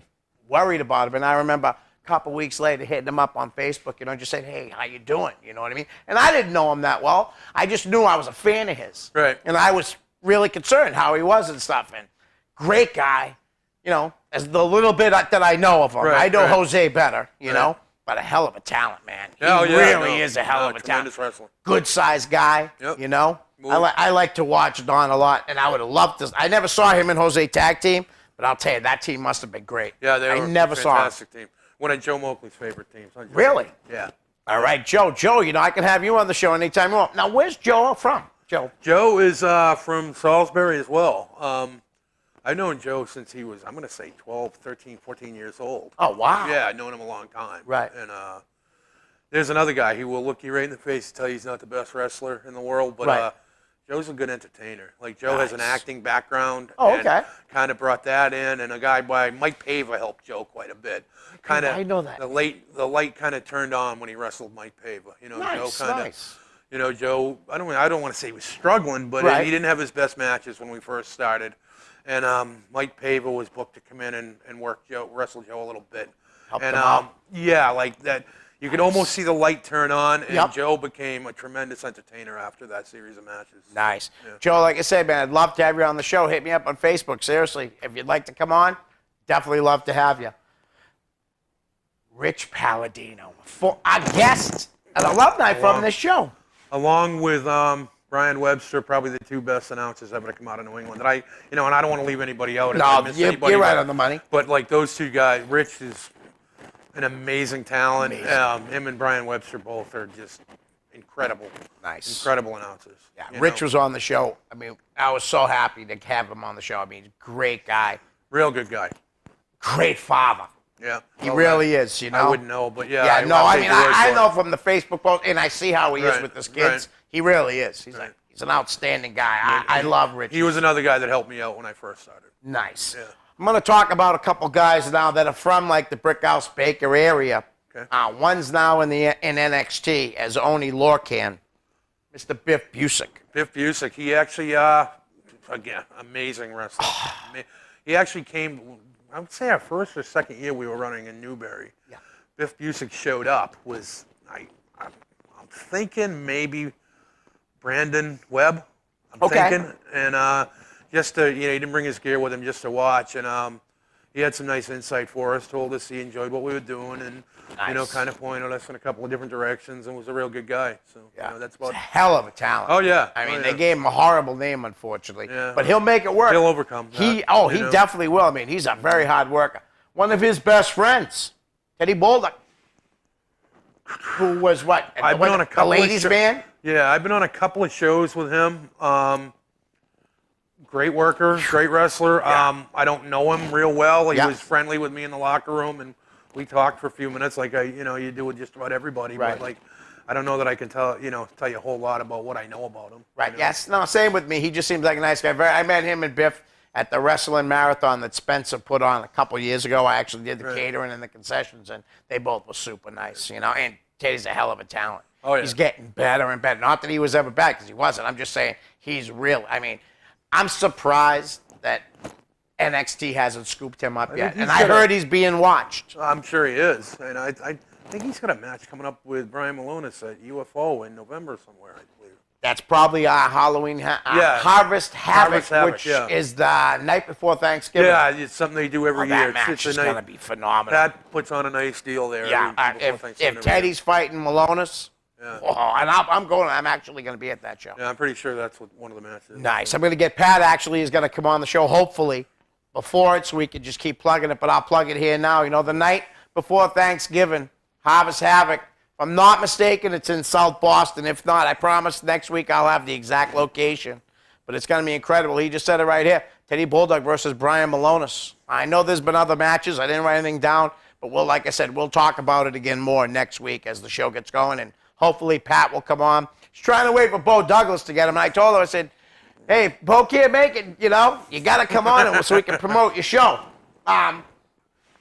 worried about him. And I remember a couple weeks later hitting him up on Facebook, you know, just saying, hey, how you doing? You know what I mean? And I didn't know him that well. I just knew I was a fan of his. Right. And I was really concerned how he was and stuff. And great guy, you know, as the little bit that I know of him. Right, I know right. Jose better, you know, but a hell of a talent, man. He really is a hell of a talent. Tremendous wrestler. Good-sized guy, Yep. you know. Move. I like to watch Don a lot, and I would have loved to. I never saw him and Jose tag team, but I'll tell you, that team must have been great. Yeah, they were I never a saw him. fantastic team. One of Joe Moakley's favorite teams. Huh, Joe? Really? Yeah. All right, Joe. Joe, you know, I can have you on the show anytime you want. Now, where's Joe from? Joe. Joe is from Salisbury as well. I've known Joe since he was, I'm going to say 12, 13, 14 years old. Oh, wow. Yeah, I've known him a long time. Right. And there's another guy. He will look you right in the face and tell you he's not the best wrestler in the world, but Right. Joe's a good entertainer. Like, Joe has an Nice. acting background. Oh, and okay. Kind of brought that in, and a guy by Mike Pava helped Joe quite a bit. Kind of. I know that. The light kind of turned on when he wrestled Mike Pava. You know, Nice, Joe kind of. nice. You know, Joe, I don't want to say he was struggling, but Right. he didn't have his best matches when we first started. And Mike Pava was booked to come in and wrestle Joe a little bit. Helped and him out. Yeah, like that. You could almost see the light turn on, and Yep. Joe became a tremendous entertainer after that series of matches. Nice. Joe, like I said, man, I'd love to have you on the show. Hit me up on Facebook. Seriously, if you'd like to come on, definitely love to have you. Rich Palladino, for a guest, an alumni from this show. Along with Brian Webster, probably the two best announcers ever to come out of New England. And and I don't want to leave anybody out. if I No, miss you're anybody, right but- on the money. But like those two guys, Rich is an amazing talent. Him and Brian Webster both are just incredible. Nice. Incredible announcers. Yeah, you Rich know. was on the show. I mean, I was so happy to have him on the show. I mean, he's a great guy, Real good guy. great father. Yeah. He Well, really is, you know. I wouldn't know, but yeah. Yeah, no, I take mean, your word I for know it. from the Facebook post, and I see how he is Right, with his kids. right. He really is. He's Right. he's an outstanding guy. I love Rich. He was another guy that helped me out when I first started. Nice. Yeah. I'm going to talk about a couple guys now that are from like the Brickhouse Baker area. Okay. One's now in NXT as Oni Lorcan, Mr. Biff Busick. Biff Busick, he actually, again, amazing wrestler. He actually came, I would say our first or second year we were running in Newbury. Yeah. Biff Busick showed up, I'm thinking maybe Brandon Webb, I'm Okay. thinking. And just to, he didn't bring his gear with him just to watch. And he had some nice insight for us, told us he enjoyed what we were doing and, Nice. kind of pointed us in a couple of different directions and was a real good guy. So, that's He's about a hell of a talent. Oh, yeah. I mean, Oh, they yeah. gave him a horrible name, unfortunately. Yeah. But he'll make it work. He'll overcome that, He you know. definitely will. I mean, he's a very hard worker. One of his best friends, Teddy Bolduc, who was what? I've been on a couple the ladies' of band? Yeah, I've been on a couple of shows with him. Great worker, great wrestler. I don't know him real well. He Yeah. was friendly with me in the locker room, and we talked for a few minutes, like you do with just about everybody. Right. But like, I don't know that I can tell you a whole lot about what I know about him. Right. you know? Yes. No. Same with me. He just seems like a nice guy. I met him and Biff at the wrestling marathon that Spencer put on a couple years ago. I actually did the catering and the concessions, and they both were super nice. And Teddy's a hell of a talent. Oh, yeah. He's getting better and better. Not that he was ever bad, because he wasn't. I'm just saying he's real. I mean, I'm surprised that NXT hasn't scooped him up yet. he's And I gonna- heard he's being watched. I'm sure he is, and I think he's got a match coming up with Brian Malonis at UFO in November somewhere, I believe. That's probably our Halloween Yeah. Harvest Havoc, Harvest Havoc, which yeah. is the night before Thanksgiving. Yeah, it's something they do every Oh, year. that match It's a is nice- going to be phenomenal. Pat puts on a nice deal there. Yeah, before if Thanksgiving every year. Teddy's fighting Malonis, Yeah. and I'm actually going to be at that show. Yeah, I'm pretty sure that's what one of the matches is. Nice. I'm going to get Pat. Actually, is going to come on the show hopefully before it, so we can just keep plugging it. But I'll plug it here now. The night before Thanksgiving, Harvest Havoc. If I'm not mistaken, it's in South Boston. If not, I promise next week I'll have the exact location. But it's going to be incredible. He just said it right here. Teddy Bulldog versus Brian Malonis. I know there's been other matches. I didn't write anything down. But like I said, we'll talk about it again more next week as the show gets going. And hopefully Pat will come on. He's trying to wait for Bo Douglas to get him. And I told him, I said, hey, Bo can't make it, you got to come on so we can promote your show.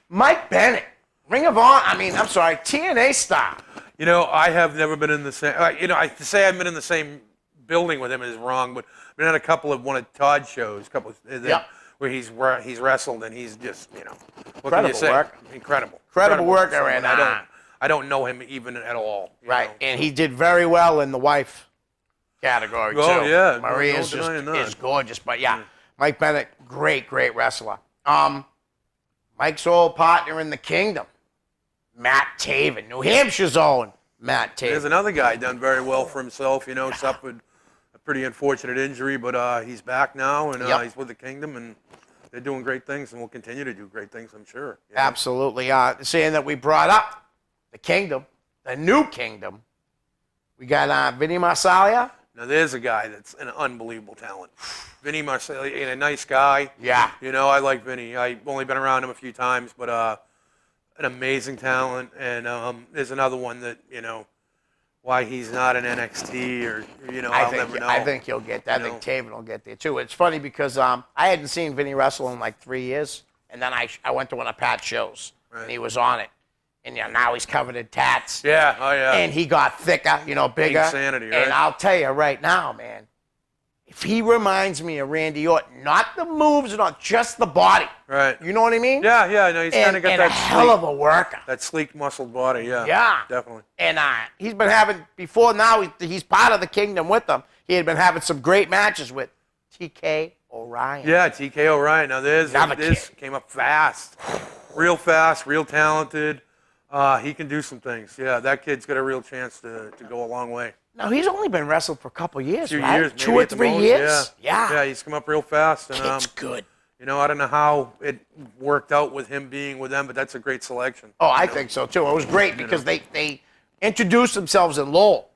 Mike Bennett, Ring of Honor, TNA star. I have never been in the same. To say I've been in the same building with him is wrong, but I've been at a couple of one of Todd's shows, where he's wrestled, and he's just, what can you Incredible say? work. Incredible worker, someone and I don't know him even at all. Right, and he did very well in the wife category, Oh, too. yeah, Marie no is denying that. is gorgeous, but yeah, Mike Bennett, great wrestler. Mike's old partner in the Kingdom, Matt Taven, New Hampshire's own Matt Taven. There's another guy done very well for himself. Suffered a pretty unfortunate injury, but he's back now, and Yep. he's with the Kingdom, and they're doing great things, and will continue to do great things, I'm sure. Absolutely. Seeing that we brought up the Kingdom, the new Kingdom, we got Vinny Marsaglia. Now, there's a guy that's an unbelievable talent. Vinny Marsaglia, a nice guy. Yeah. I like Vinny. I've only been around him a few times, but an amazing talent. And there's another one that, why he's not an NXT or, I'll never know. I think he'll get that. I think Taven will get there, too. It's funny because I hadn't seen Vinny wrestle in like 3 years, and then I went to one of Pat's shows, and he was on it. and now he's covered in tats. Yeah, oh yeah. And he got thicker, bigger. Insanity, right? And I'll tell you right now, man, if he reminds me of Randy Orton, not the moves, not just the body. Right. You know what I mean? Yeah, no, he's kind of got and that a hell of a worker. that sleek, muscled body. Yeah. Yeah. Definitely. And he's been having, before now, he's part of the kingdom with them. He had been having some great matches with TK O'Ryan. Yeah, TK O'Ryan. Now this Another came up fast, real talented. He can do some things. Yeah, that kid's got a real chance to go a long way. Now, he's only been wrestling for a couple years, Few right? years, 2 maybe or at the 3 most, years? Yeah, he's come up real fast. And Kid's good. I don't know how it worked out with him being with them, but that's a great selection. Oh, I think so, too. It was great because they introduced themselves in Lowell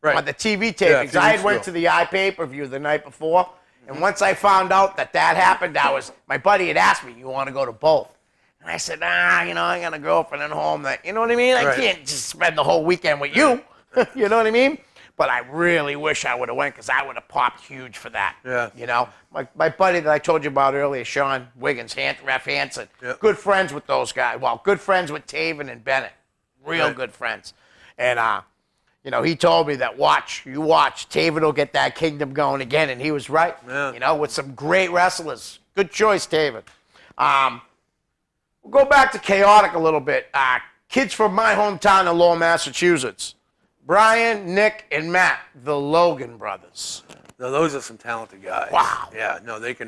Right. on the TV Yeah, a tapings. few I weeks had went ago. to the pay-per-view the night before, and once I found out that happened, my buddy had asked me, you want to go to both? And I said, I got a girlfriend at home that, you know what I mean? I Right. can't just spend the whole weekend with you. You know what I mean? But I really wish I would have went because I would have popped huge for that. Yeah. My buddy that I told you about earlier, Sean Wiggins, Ref Hansen, Yep. good friends with those guys. Well, good friends with Taven and Bennett. Real Right. good friends. And, he told me that you watch, Taven will get that kingdom going again. And he was right, Yeah. with some great wrestlers. Good choice, Taven. We'll go back to Chaotic a little bit. Kids from my hometown of Lowell, Massachusetts. Brian, Nick, and Matt, the Logan brothers. No, those are some talented guys. Wow. Yeah, no, they've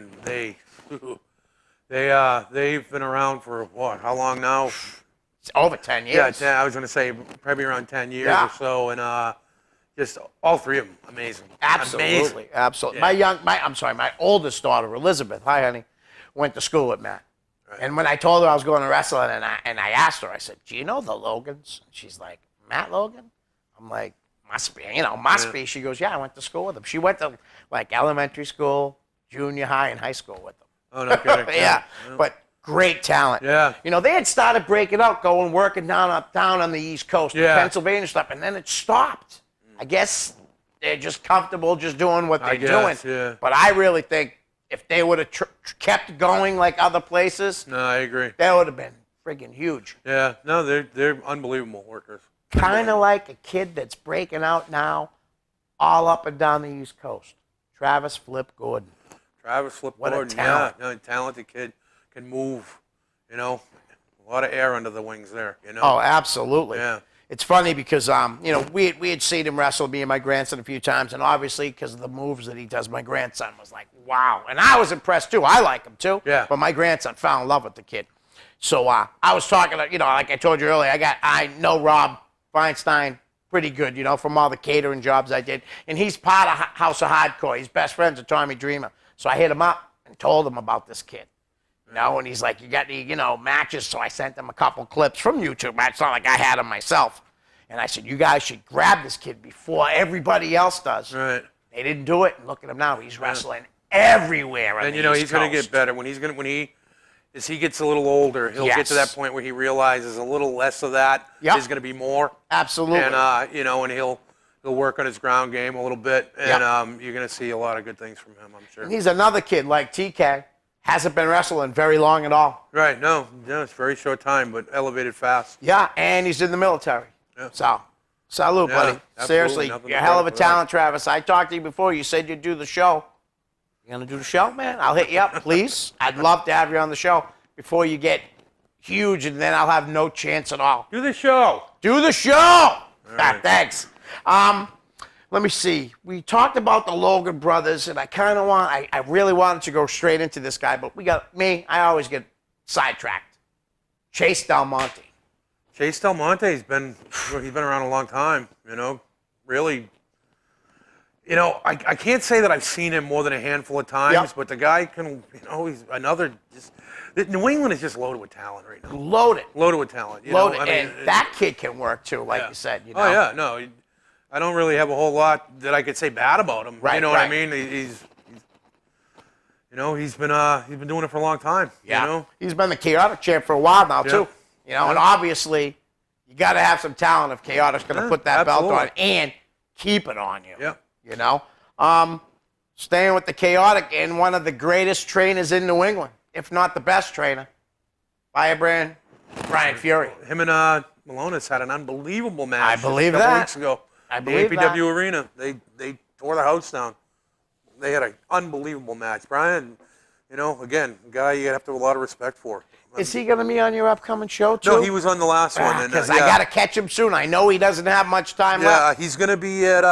been around for what? How long now? It's over 10 years. Yeah, I was going to say probably around 10 years Yeah. or so, and just all three of them, amazing. Absolutely, Amazing. absolutely. Yeah. My oldest daughter, Elizabeth, hi honey, went to school with Matt. Right. And when I told her I was going to wrestling, and I asked her, I said, do you know the Logans? And she's like, Matt Logan? I'm like, must be, must be. She goes, yeah, I went to school with him. She went to like elementary school, junior high, and high school with them. Oh, no kidding. Yeah, but great talent. Yeah. They had started breaking out, working down on the East Coast, Pennsylvania stuff, and then it stopped. I guess they're just comfortable just doing what they're doing. Yeah. But I really think if they would have kept going like other places, No, I agree. that would have been friggin' huge. Yeah, no, they're unbelievable workers. Kind of like a kid that's breaking out now all up and down the East Coast. Travis Flip Gordon. Travis Flip What a Gordon, talent. yeah, no, talented kid, can move. A lot of air under the wings there. Oh, absolutely. Yeah. It's funny because we had seen him wrestle, me and my grandson, a few times, and obviously because of the moves that he does, my grandson was like, wow. And I was impressed too. I like him too. Yeah. But my grandson fell in love with the kid. So I was talking, like I told you earlier, I know Rob Feinstein pretty good, from all the catering jobs I did. And he's part of House of Hardcore. He's best friends with Tommy Dreamer. So I hit him up and told him about this kid. And he's like, you got any, matches? So I sent him a couple clips from YouTube. It's not like I had them myself. And I said, you guys should grab this kid before everybody else does. Right. They didn't do it. And look at him now. He's wrestling everywhere. And he's going to get better as he gets a little older. He'll get to that point where he realizes a little less of that is going to be more. Absolutely. And and he'll work on his ground game a little bit, and you're going to see a lot of good things from him, I'm sure. And he's another kid like TK. Hasn't been wrestling very long at all. Right. No, it's a very short time, but elevated fast. Yeah, and he's in the military. Yeah. So, salute, buddy. absolutely. Seriously, Nothing you're a but hell of a credit for that. talent, Travis. I talked to you before. You said you'd do the show. You gonna do the show, man? I'll hit you up, please. I'd love to have you on the show before you get huge, and then I'll have no chance at all. Do the show. Do the show. right. Thanks. Let me see. We talked about the Logan brothers, and I really wanted to go straight into this guy, but I always get sidetracked. Chase Del Monte. Chase Del Monte, he's been around a long time, really. I can't say that I've seen him more than a handful of times, Yep. but the guy can, he's another, New England is just loaded with talent right now. Loaded. Loaded with talent. Loaded. And that kid can work too, like you said. Oh, yeah, no. I don't really have a whole lot that I could say bad about him. Right, You know what I right. mean? He's been doing it for a long time. Yeah. He's been the Chaotic champ for a while now, Yeah. too. And obviously, you got to have some talent if Chaotic's going to put that belt on absolutely. and keep it on you. Yeah. Staying with the Chaotic and one of the greatest trainers in New England, if not the best trainer, Firebrand Brian Fury. Him and Malonis had an unbelievable match. I believe a couple that. weeks ago. I in believe the APW arena. They tore the house down. They had an unbelievable match. Brian, again, a guy you have to have a lot of respect for. Is he going to be on your upcoming show, too? No, he was on the last one. Because I got to catch him soon. I know he doesn't have much time left. Yeah, he's going to be at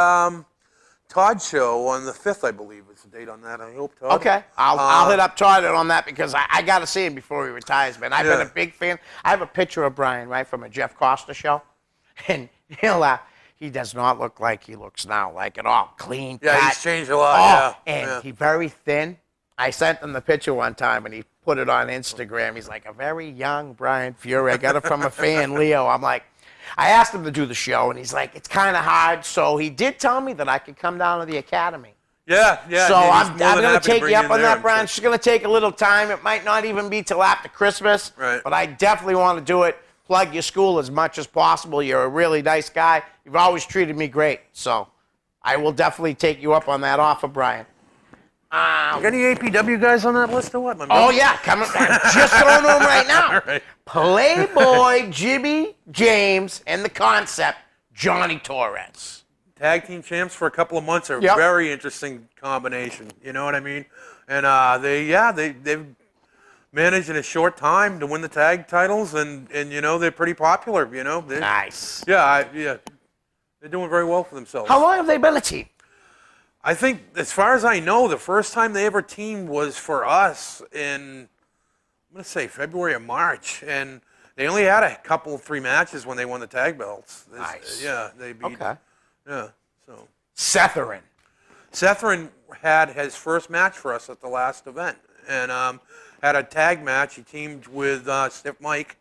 Todd's show on the 5th, I believe, is the date on that. I hope, Todd. Okay. I'll hit up Todd on that because I got to see him before he retires, man. I've been a big fan. I have a picture of Brian, right, from a Jeff Costa show. And he does not look like he looks now, like at all. Clean Yeah, cut. he's changed a lot, And he's very thin. I sent him the picture one time, and he put it on Instagram. He's like, a very young Brian Fury. I got it from a fan, Leo. I'm like, I asked him to do the show, and he's like, it's kind of hard. So he did tell me that I could come down to the academy. Yeah. So I'm he's more than going to happy take bring you up in on there, that, I'm Brian. sure. It's just going to take a little time. It might not even be till after Christmas. Right. But I definitely want to do it. Plug your school as much as possible. You're a really nice guy. You've always treated me great. So I will definitely take you up on that offer, Brian. Got any APW guys on that list or what? Oh, yeah. Coming. I'm just throwing them right now. All right. Playboy Jimmy James and the concept, Johnny Torres. Tag team champs for a couple of months are a Yep. very interesting combination. You know what I mean? And they've managed in a short time to win the tag titles, and they're pretty popular. Nice. They're doing very well for themselves. How long have they been a team? I think, as far as I know, the first time they ever teamed was for us in, I'm going to say February or March, and they only had a couple, 3 matches when they won the tag belts. Nice. Yeah, they beat. Okay. Yeah, so. Setherin. Setherin had his first match for us at the last event, and had a tag match. He teamed with Stiff Mike,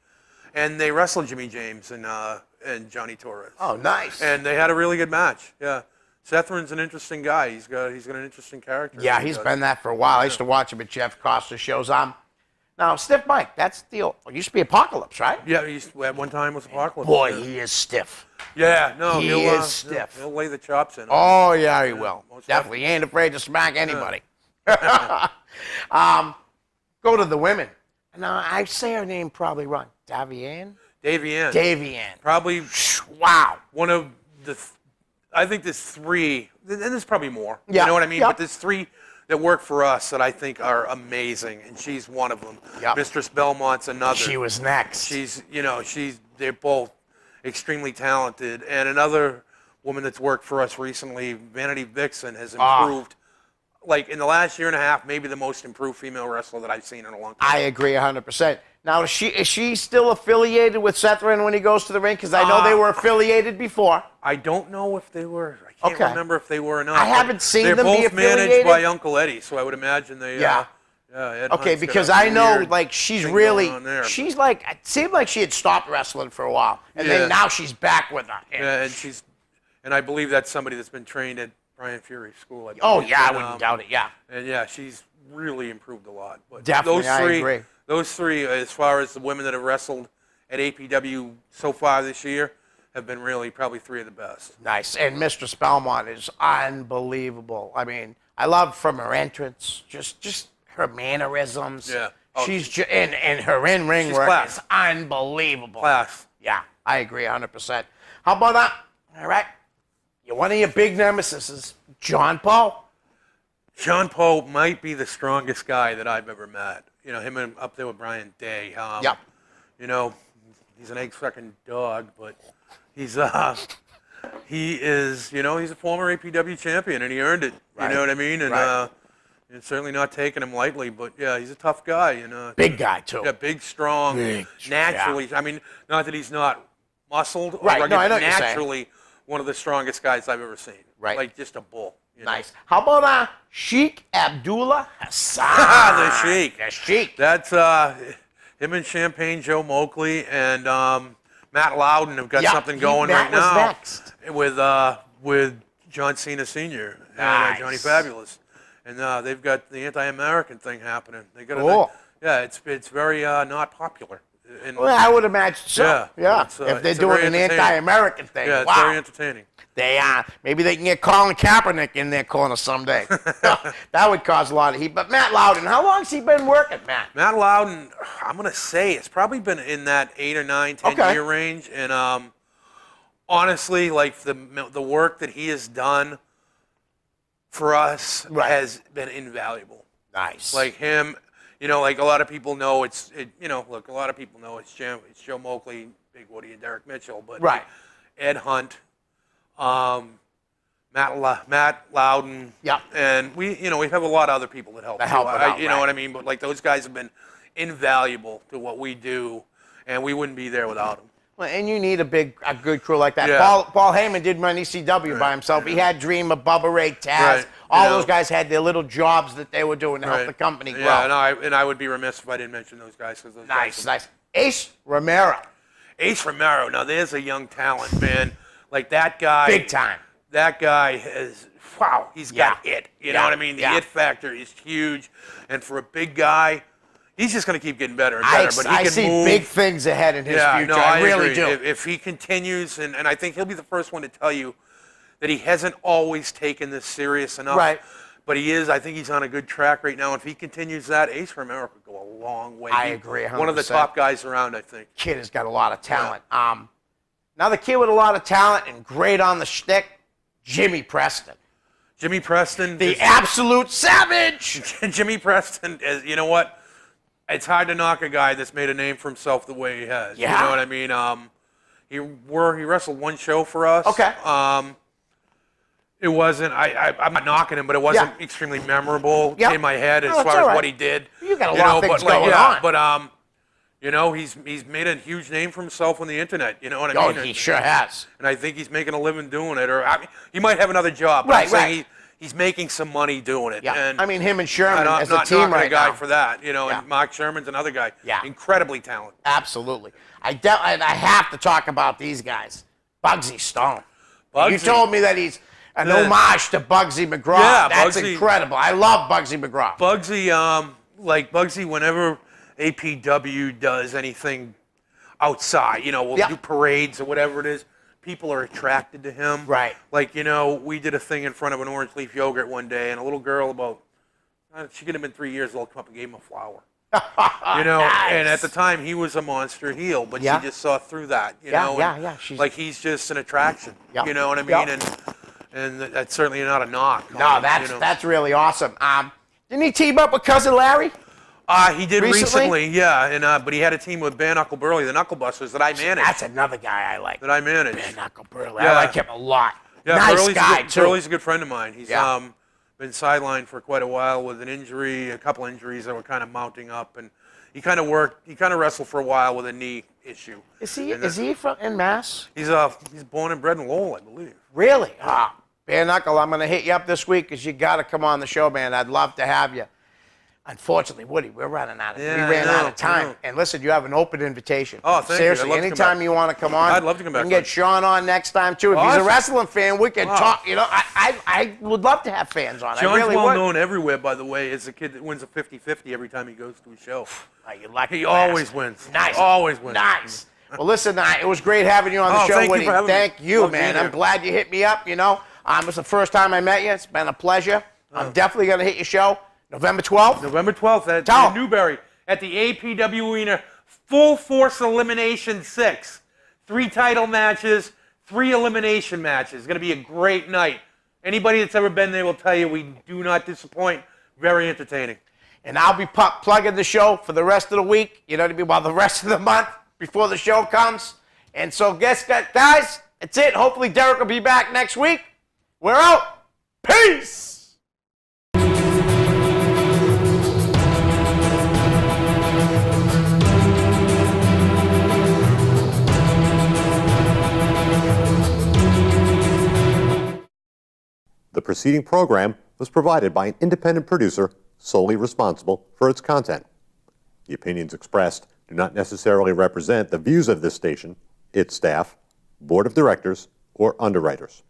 and they wrestled Jimmy James and Johnny Torres. Oh, nice. And they had a really good match. Yeah, Setherin's an interesting guy. He's got an interesting character. Yeah, he's been that for a while. I used to watch him at Jeff Costa shows. Now, Stiff Mike, that's the old, used to be Apocalypse, right? Yeah, at one time was Apocalypse. Boy, yeah. he is stiff. Yeah, no, He he'll, is stiff. He'll lay the chops in. Oh, yeah, he will. most Definitely. He ain't afraid to smack anybody. Go to the women. Now, I say her name probably wrong. Davian? Davian. Davian. Probably Wow. one of the, I think there's 3, and there's probably more. Yeah, You know what I mean? yeah. But there's 3 that work for us that I think are amazing, and she's one of them. Yeah. Mistress Belmont's another. She was next. They're both extremely talented. And another woman that's worked for us recently, Vanity Vixen, has improved. Like in the last year and a half, maybe the most improved female wrestler that I've seen in a long time. I agree 100%. Now, is she still affiliated with Setherin when he goes to the ring? Because I know they were affiliated before. I don't know if they were. I can't remember if they were or not. I haven't seen they're them be both managed affiliated. by Uncle Eddie, so I would imagine they. Yeah. Ed Okay, Hunt's got because a I know, weird like, she's thing really, going on there. she's like, it seemed like she had stopped wrestling for a while, and Yeah. then now she's back with her. And- Yeah, and I believe that's somebody that's been trained at Brian Fury's school. I oh, believe. yeah, I And, wouldn't doubt it, yeah. And yeah, she's really improved a lot. But Definitely, those I three, agree. Those 3, as far as the women that have wrestled at APW so far this year, have been really probably 3 of the best. Nice. And Mistress Belmont is unbelievable. I mean, I love from her entrance, just her mannerisms. Yeah. Oh, She's and her in-ring she's work class. is unbelievable. Class. Yeah, I agree 100%. How about that? All right. One of your big nemesis is John Paul. John Poe might be the strongest guy that I've ever met. Him and up there with Brian Day. Yep. He's an egg-sucking dog, but he's he is, he's a former APW champion, and he earned it. Right. You know what I mean? And Right. it's certainly not taking him lightly, but yeah, he's a tough guy. Big guy, too. Yeah, big, strong, Big, naturally. I mean, not that he's not muscled or Right, rugged, no, I know what you're saying. naturally one of the strongest guys I've ever seen. Right. Like just a bull. Nice. How about Sheikh Abdullah Hassan? The Sheik. The Sheik. That's him and Champagne Joe Moakley and Matt Loudon have got Yeah, something going Matt right was now next. with John Cena Sr. and Nice. Johnny Fabulous, and they've got the anti-American thing happening. They got Cool. it's very not popular. Well, I would imagine so. Yeah, Yeah. it's, If they're it's doing very an entertaining. anti-American thing. Yeah, it's wow. very entertaining. Maybe they can get Colin Kaepernick in their corner someday. That would cause a lot of heat. But Matt Loudon, how long's he been working, Matt? Matt Loudon, I'm going to say it's probably been in that 8 or 9, 10 year range. And honestly, like the work that he has done for us has been invaluable. Nice. Like him, like a lot of people know a lot of people know it's Joe Moakley, Big Woody, and Derek Mitchell. But Ed Hunt, Matt Loudon, and we have a lot of other people that help. You know what I mean? But like those guys have been invaluable to what we do, and we wouldn't be there without them. Well, and you need a good crew like that. Yeah. Paul Heyman did run ECW by himself. He had Dreamer, Bubba Ray, Taz. All those guys had their little jobs that they were doing to help the company grow. Yeah, and I would be remiss if I didn't mention those guys. Nice. Ace Romero. Ace Romero. Now, there's a young talent, man. Like that guy. Big time. That guy has, he's got it. You know what I mean? The it factor is huge. And for a big guy, he's just going to keep getting better and better. But he can see move. big things ahead in his future. I really do. If he continues, and I think he'll be the first one to tell you that he hasn't always taken this serious enough. Right. But he is. I think he's on a good track right now. If he continues that, Ace Romero could go a long way. I agree 100%. One of the top guys around, I think. Kid has got a lot of talent. Another kid with a lot of talent and great on the shtick, Jimmy Preston. Jimmy Preston. The absolute savage. Jimmy Preston is, you know what? It's hard to knock a guy that's made a name for himself the way he has. Yeah. You know what I mean? He wrestled one show for us. Okay. It wasn't, I'm not knocking him, but it wasn't extremely memorable in my head as far as what he did. You got a lot of things going on. But, he's made a huge name for himself on the internet. You know what I mean? He sure has. And I think he's making a living doing it. Or he might have another job. But I'm saying he's making some money doing it. Yeah. And I mean, him and Sherman as a not team knocking right a guy now. for that. And Mark Sherman's another guy. Yeah. Incredibly talented. Absolutely. I have to talk about these guys. Bugsy Stone. Bugsy. You told me that he's an homage to Bugsy McGraw. Yeah, That's Bugsy. incredible. I love Bugsy McGraw. Bugsy, whenever APW does anything outside, we'll do parades or whatever it is, people are attracted to him. Right. Like, we did a thing in front of an orange leaf yogurt one day, and a little girl she could have been 3 years old, come up and gave him a flower. Nice. And at the time he was a monster heel, but she just saw through that, Yeah. he's just an attraction. Yeah. You know what I mean? And that's certainly not a knock. No, that's really awesome. Didn't he team up with Cousin Larry? He did recently, and but he had a team with Bare Knuckle Burley, the Knuckle Busters, that I managed. That's another guy I like. That I managed. Bare Knuckle Burley. I like him a lot. Yeah, nice guy, too. Burley's a good friend of mine. He's been sidelined for quite a while with an injury, a couple injuries that were kind of mounting up, and he kind of wrestled for a while with a knee issue. Is he from in Mass? He's born and bred in Lowell, I believe. Really? Bare Knuckle, I'm going to hit you up this week because you got to come on the show, man. I'd love to have you. Unfortunately, Woody, we ran out of time. And listen, you have an open invitation. Oh, thank you. Seriously, anytime you want to come on. I'd love to come back. We can get Sean on next time, too. If he's a wrestling fan, we can talk. I would love to have fans on. John's I really well would. known everywhere, by the way, as a kid that wins a 50-50 every time he goes to a show. You lucky He bastard. always wins. Nice. Always wins. Nice. Well, listen, it was great having you on the show, thank you Woody. for having me. Thank you, Love being man. here. I'm glad you hit me up, It was the first time I met you. It's been a pleasure. I'm definitely going to hit your show November 12th. November 12th at Newbury at the APW Arena. Full Force Elimination 6. 3 title matches, 3 elimination matches. It's going to be a great night. Anybody that's ever been there will tell you we do not disappoint. Very entertaining. And I'll be plugging the show for the rest of the week, while the rest of the month before the show comes. And so, guys, that's it. Hopefully, Derek will be back next week. We're out. Peace. The preceding program was provided by an independent producer solely responsible for its content. The opinions expressed do not necessarily represent the views of this station, its staff, board of directors, or underwriters.